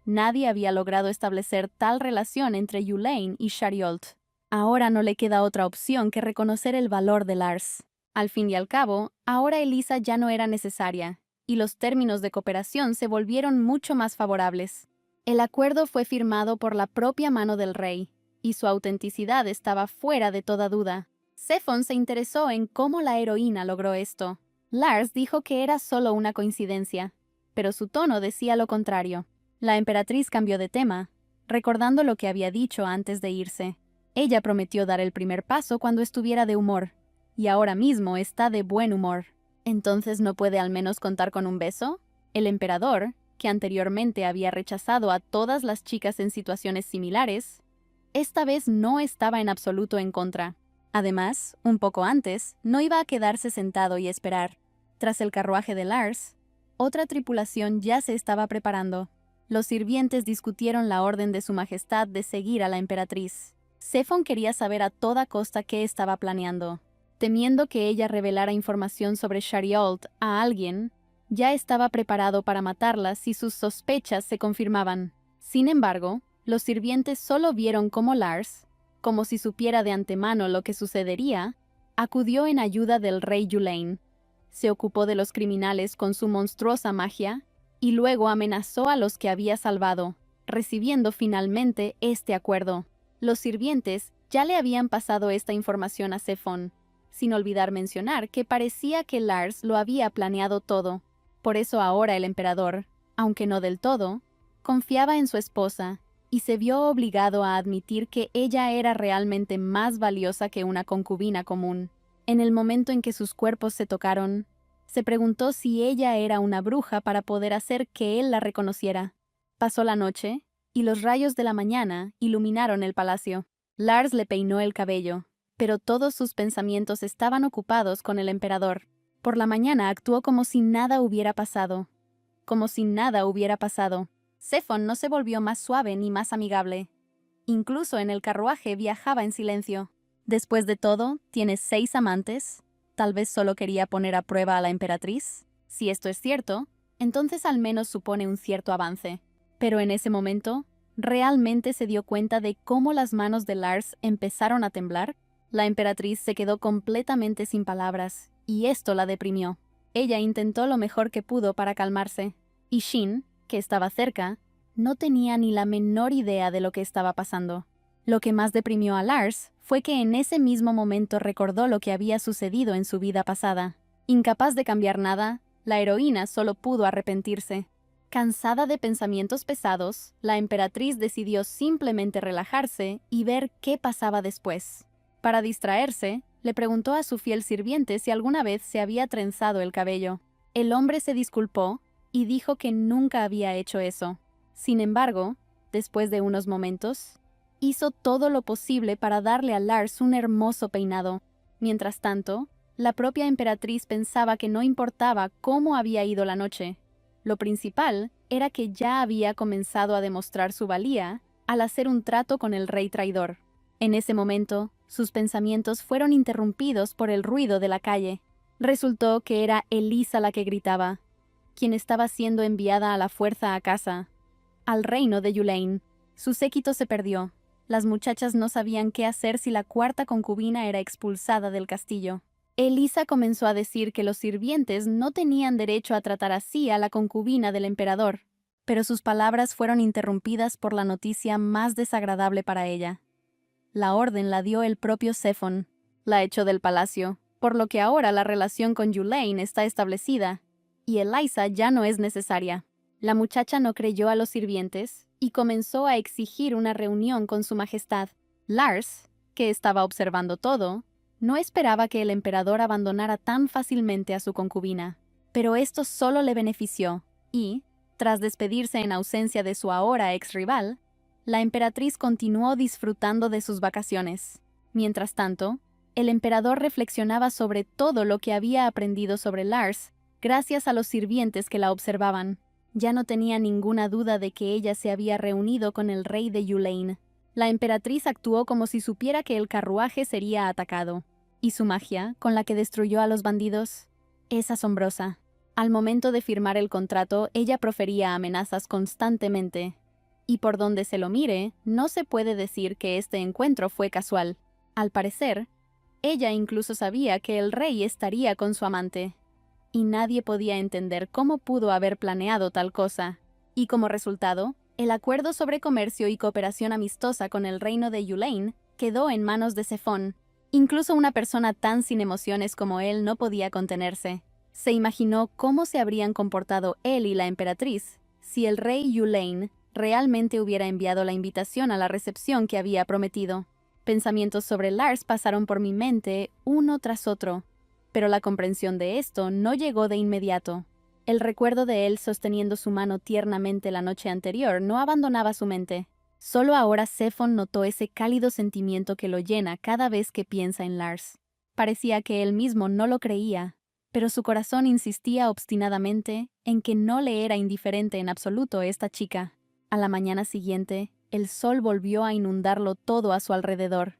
Nadie había logrado establecer tal relación entre Yulain y Shariolt. Ahora no le queda otra opción que reconocer el valor de Lars. Al fin y al cabo, ahora Elisa ya no era necesaria, y los términos de cooperación se volvieron mucho más favorables. El acuerdo fue firmado por la propia mano del rey, y su autenticidad estaba fuera de toda duda. Sephon se interesó en cómo la heroína logró esto. Lars dijo que era solo una coincidencia, pero su tono decía lo contrario. La emperatriz cambió de tema, recordando lo que había dicho antes de irse. Ella prometió dar el primer paso cuando estuviera de humor, y ahora mismo está de buen humor. ¿Entonces no puede al menos contar con un beso? El emperador, que anteriormente había rechazado a todas las chicas en situaciones similares, esta vez no estaba en absoluto en contra. Además, un poco antes, no iba a quedarse sentado y esperar. Tras el carruaje de Lars, otra tripulación ya se estaba preparando. Los sirvientes discutieron la orden de su majestad de seguir a la emperatriz. Sephon quería saber a toda costa qué estaba planeando. Temiendo que ella revelara información sobre Shariolt a alguien, ya estaba preparado para matarla si sus sospechas se confirmaban. Sin embargo, los sirvientes solo vieron cómo Lars, como si supiera de antemano lo que sucedería, acudió en ayuda del rey Yulain. Se ocupó de los criminales con su monstruosa magia y luego amenazó a los que había salvado, recibiendo finalmente este acuerdo. Los sirvientes ya le habían pasado esta información a Sephon, sin olvidar mencionar que parecía que Lars lo había planeado todo. Por eso ahora el emperador, aunque no del todo, confiaba en su esposa y se vio obligado a admitir que ella era realmente más valiosa que una concubina común. En el momento en que sus cuerpos se tocaron, se preguntó si ella era una bruja para poder hacer que él la reconociera. Pasó la noche, y los rayos de la mañana iluminaron el palacio. Lars le peinó el cabello, pero todos sus pensamientos estaban ocupados con el emperador. Por la mañana actuó como si nada hubiera pasado. Como si nada hubiera pasado. Séfon no se volvió más suave ni más amigable. Incluso en el carruaje viajaba en silencio. Después de todo, ¿tienes 6 amantes? ¿Tal vez solo quería poner a prueba a la emperatriz? Si esto es cierto, entonces al menos supone un cierto avance. Pero en ese momento, ¿realmente se dio cuenta de cómo las manos de Lars empezaron a temblar? La emperatriz se quedó completamente sin palabras, y esto la deprimió. Ella intentó lo mejor que pudo para calmarse, y Shin, que estaba cerca, no tenía ni la menor idea de lo que estaba pasando. Lo que más deprimió a Lars fue que en ese mismo momento recordó lo que había sucedido en su vida pasada. Incapaz de cambiar nada, la heroína solo pudo arrepentirse. Cansada de pensamientos pesados, la emperatriz decidió simplemente relajarse y ver qué pasaba después. Para distraerse, le preguntó a su fiel sirviente si alguna vez se había trenzado el cabello. El hombre se disculpó y dijo que nunca había hecho eso. Sin embargo, después de unos momentos, hizo todo lo posible para darle a Lars un hermoso peinado. Mientras tanto, la propia emperatriz pensaba que no importaba cómo había ido la noche. Lo principal era que ya había comenzado a demostrar su valía al hacer un trato con el rey traidor. En ese momento, sus pensamientos fueron interrumpidos por el ruido de la calle. Resultó que era Elisa la que gritaba, quien estaba siendo enviada a la fuerza a casa, al reino de Yulain. Su séquito se perdió. Las muchachas no sabían qué hacer si la cuarta concubina era expulsada del castillo. Elisa comenzó a decir que los sirvientes no tenían derecho a tratar así a la concubina del emperador, pero sus palabras fueron interrumpidas por la noticia más desagradable para ella. La orden la dio el propio Séfon. La echó del palacio, por lo que ahora la relación con Yulain está establecida, y Elisa ya no es necesaria. La muchacha no creyó a los sirvientes y comenzó a exigir una reunión con su majestad. Lars, que estaba observando todo, no esperaba que el emperador abandonara tan fácilmente a su concubina. Pero esto solo le benefició, y, tras despedirse en ausencia de su ahora ex rival, la emperatriz continuó disfrutando de sus vacaciones. Mientras tanto, el emperador reflexionaba sobre todo lo que había aprendido sobre Lars gracias a los sirvientes que la observaban. Ya no tenía ninguna duda de que ella se había reunido con el rey de Yulain. La emperatriz actuó como si supiera que el carruaje sería atacado. Y su magia, con la que destruyó a los bandidos, es asombrosa. Al momento de firmar el contrato, ella profería amenazas constantemente. Y por donde se lo mire, no se puede decir que este encuentro fue casual. Al parecer, ella incluso sabía que el rey estaría con su amante. Y nadie podía entender cómo pudo haber planeado tal cosa. Y como resultado, el acuerdo sobre comercio y cooperación amistosa con el reino de Yulain quedó en manos de Séfon. Incluso una persona tan sin emociones como él no podía contenerse. Se imaginó cómo se habrían comportado él y la emperatriz si el rey Yulain realmente hubiera enviado la invitación a la recepción que había prometido. Pensamientos sobre Lars pasaron por mi mente uno tras otro, pero la comprensión de esto no llegó de inmediato. El recuerdo de él sosteniendo su mano tiernamente la noche anterior no abandonaba su mente. Solo ahora Séfon notó ese cálido sentimiento que lo llena cada vez que piensa en Lars. Parecía que él mismo no lo creía, pero su corazón insistía obstinadamente en que no le era indiferente en absoluto esta chica. A la mañana siguiente, el sol volvió a inundarlo todo a su alrededor,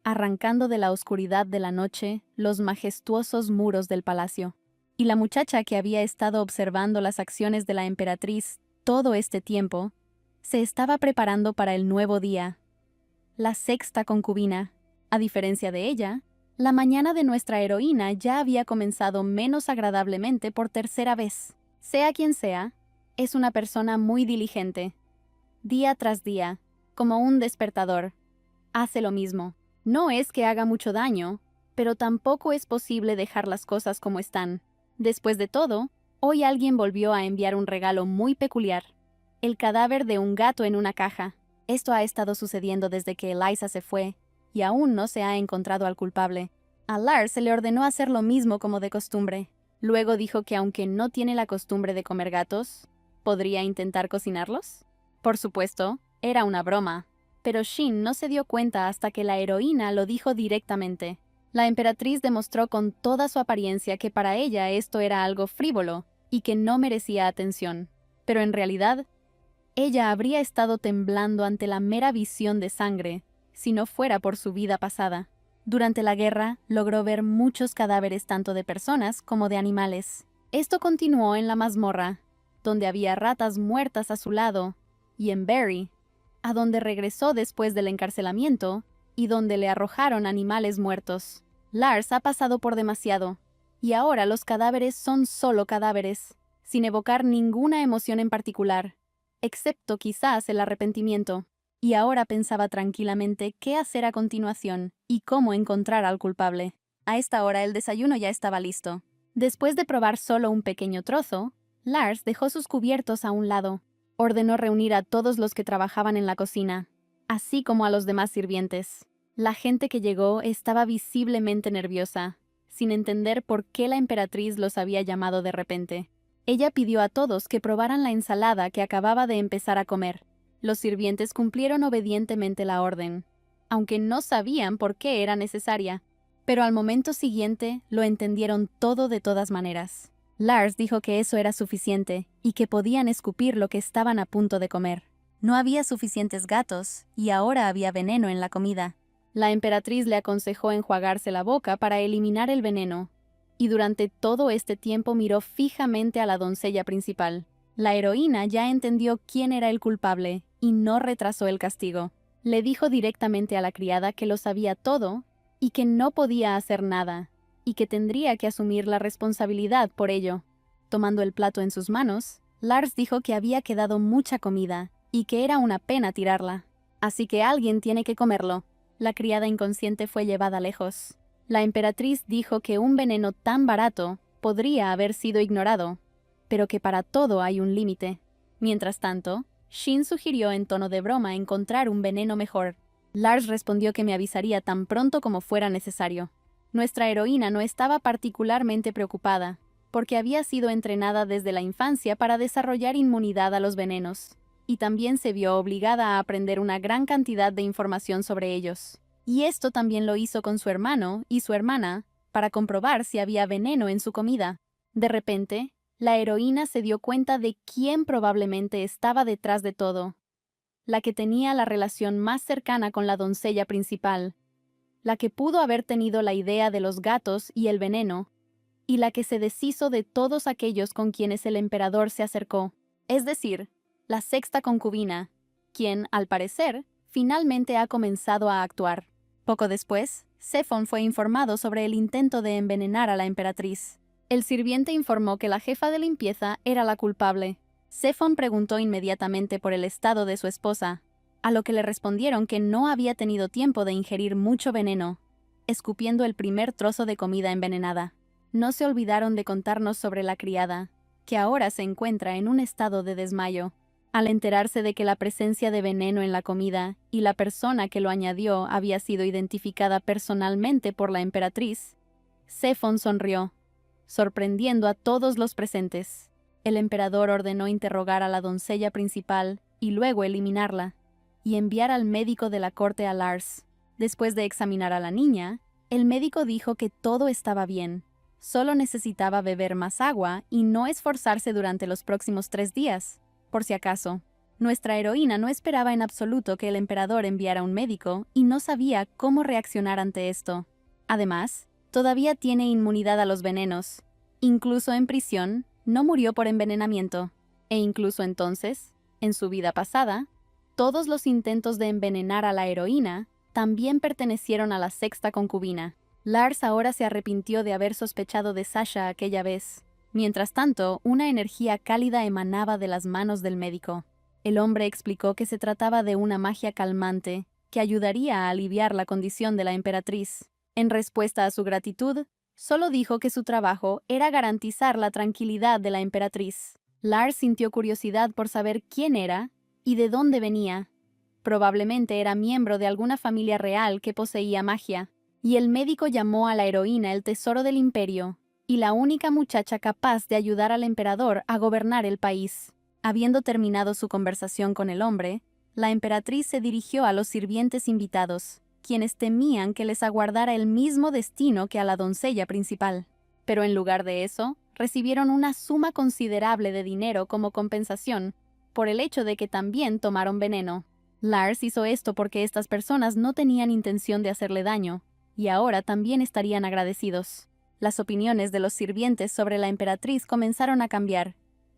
arrancando de la oscuridad de la noche los majestuosos muros del palacio. Y la muchacha que había estado observando las acciones de la emperatriz todo este tiempo, se estaba preparando para el nuevo día. La sexta concubina. A diferencia de ella, la mañana de nuestra heroína ya había comenzado menos agradablemente por tercera vez. Sea quien sea, es una persona muy diligente. Día tras día, como un despertador, hace lo mismo. No es que haga mucho daño, pero tampoco es posible dejar las cosas como están. Después de todo, hoy alguien volvió a enviar un regalo muy peculiar. El cadáver de un gato en una caja. Esto ha estado sucediendo desde que Elisa se fue, y aún no se ha encontrado al culpable. A Lars se le ordenó hacer lo mismo como de costumbre. Luego dijo que aunque no tiene la costumbre de comer gatos, ¿podría intentar cocinarlos? Por supuesto, era una broma. pero Shin no se dio cuenta hasta que la heroína lo dijo directamente. La emperatriz demostró con toda su apariencia que para ella esto era algo frívolo y que no merecía atención. Pero en realidad, ella habría estado temblando ante la mera visión de sangre, si no fuera por su vida pasada. Durante la guerra, logró ver muchos cadáveres tanto de personas como de animales. Esto continuó en la mazmorra, donde había ratas muertas a su lado, y en Barry, a donde regresó después del encarcelamiento, y donde le arrojaron animales muertos. Lars ha pasado por demasiado, y ahora los cadáveres son solo cadáveres, sin evocar ninguna emoción en particular, excepto quizás el arrepentimiento. Y ahora pensaba tranquilamente qué hacer a continuación y cómo encontrar al culpable. A esta hora el desayuno ya estaba listo. Después de probar solo un pequeño trozo, Lars dejó sus cubiertos a un lado. Ordenó reunir a todos los que trabajaban en la cocina, así como a los demás sirvientes. La gente que llegó estaba visiblemente nerviosa, sin entender por qué la emperatriz los había llamado de repente. Ella pidió a todos que probaran la ensalada que acababa de empezar a comer. Los sirvientes cumplieron obedientemente la orden, aunque no sabían por qué era necesaria, pero al momento siguiente lo entendieron todo de todas maneras. Lars dijo que eso era suficiente y que podían escupir lo que estaban a punto de comer. No había suficientes gatos y ahora había veneno en la comida. La emperatriz le aconsejó enjuagarse la boca para eliminar el veneno, y durante todo este tiempo miró fijamente a la doncella principal. La heroína ya entendió quién era el culpable y no retrasó el castigo. Le dijo directamente a la criada que lo sabía todo y que no podía hacer nada, y que tendría que asumir la responsabilidad por ello. Tomando el plato en sus manos, Lars dijo que había quedado mucha comida y que era una pena tirarla. Así que alguien tiene que comerlo. La criada inconsciente fue llevada lejos. La emperatriz dijo que un veneno tan barato podría haber sido ignorado, pero que para todo hay un límite. Mientras tanto, Shin sugirió en tono de broma encontrar un veneno mejor. Lars respondió que me avisaría tan pronto como fuera necesario. Nuestra heroína no estaba particularmente preocupada, porque había sido entrenada desde la infancia para desarrollar inmunidad a los venenos, y también se vio obligada a aprender una gran cantidad de información sobre ellos. Y esto también lo hizo con su hermano y su hermana, para comprobar si había veneno en su comida. De repente, la heroína se dio cuenta de quién probablemente estaba detrás de todo. La que tenía la relación más cercana con la doncella principal, la que pudo haber tenido la idea de los gatos y el veneno, y la que se deshizo de todos aquellos con quienes el emperador se acercó, es decir, la sexta concubina, quien, al parecer, finalmente ha comenzado a actuar. Poco después, Zephon fue informado sobre el intento de envenenar a la emperatriz. El sirviente informó que la jefa de limpieza era la culpable. Zephon preguntó inmediatamente por el estado de su esposa, a lo que le respondieron que no había tenido tiempo de ingerir mucho veneno, escupiendo el primer trozo de comida envenenada. No se olvidaron de contarnos sobre la criada, que ahora se encuentra en un estado de desmayo. Al enterarse de que la presencia de veneno en la comida y la persona que lo añadió había sido identificada personalmente por la emperatriz, Zephon sonrió, sorprendiendo a todos los presentes. El emperador ordenó interrogar a la doncella principal y luego eliminarla, y enviar al médico de la corte a Lars. Después de examinar a la niña, el médico dijo que todo estaba bien. Solo necesitaba beber más agua y no esforzarse durante los próximos 3 días. Por si acaso, nuestra heroína no esperaba en absoluto que el emperador enviara un médico y no sabía cómo reaccionar ante esto. Además, todavía tiene inmunidad a los venenos. Incluso en prisión, no murió por envenenamiento. E incluso entonces, en su vida pasada, todos los intentos de envenenar a la heroína también pertenecieron a la sexta concubina. Lars ahora se arrepintió de haber sospechado de Sasha aquella vez. Mientras tanto, una energía cálida emanaba de las manos del médico. El hombre explicó que se trataba de una magia calmante que ayudaría a aliviar la condición de la emperatriz. En respuesta a su gratitud, solo dijo que su trabajo era garantizar la tranquilidad de la emperatriz. Lars sintió curiosidad por saber quién era y de dónde venía. Probablemente era miembro de alguna familia real que poseía magia, y el médico llamó a la heroína el tesoro del imperio, y la única muchacha capaz de ayudar al emperador a gobernar el país. Habiendo terminado su conversación con el hombre, La emperatriz se dirigió a los sirvientes invitados, quienes temían que les aguardara el mismo destino que a la doncella principal. Pero en lugar de eso, recibieron una suma considerable de dinero como compensación por el hecho de que también tomaron veneno. Lars hizo esto porque estas personas no tenían intención de hacerle daño, y ahora también estarían agradecidos. Las opiniones de los sirvientes sobre la emperatriz comenzaron a cambiar,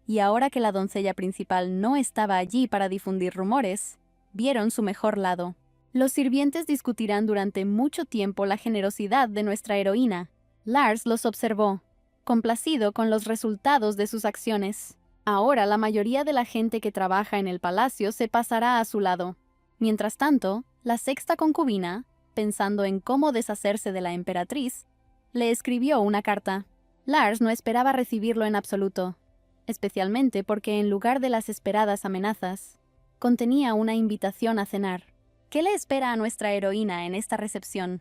y ahora que la doncella principal no estaba allí para difundir rumores, vieron su mejor lado. Los sirvientes discutirán durante mucho tiempo la generosidad de nuestra heroína. Lars los observó, complacido con los resultados de sus acciones. Ahora la mayoría de la gente que trabaja en el palacio se pasará a su lado. Mientras tanto, la sexta concubina, pensando en cómo deshacerse de la emperatriz, le escribió una carta. Lars no esperaba recibirlo en absoluto, especialmente porque en lugar de las esperadas amenazas, contenía una invitación a cenar. ¿Qué le espera a nuestra heroína en esta recepción?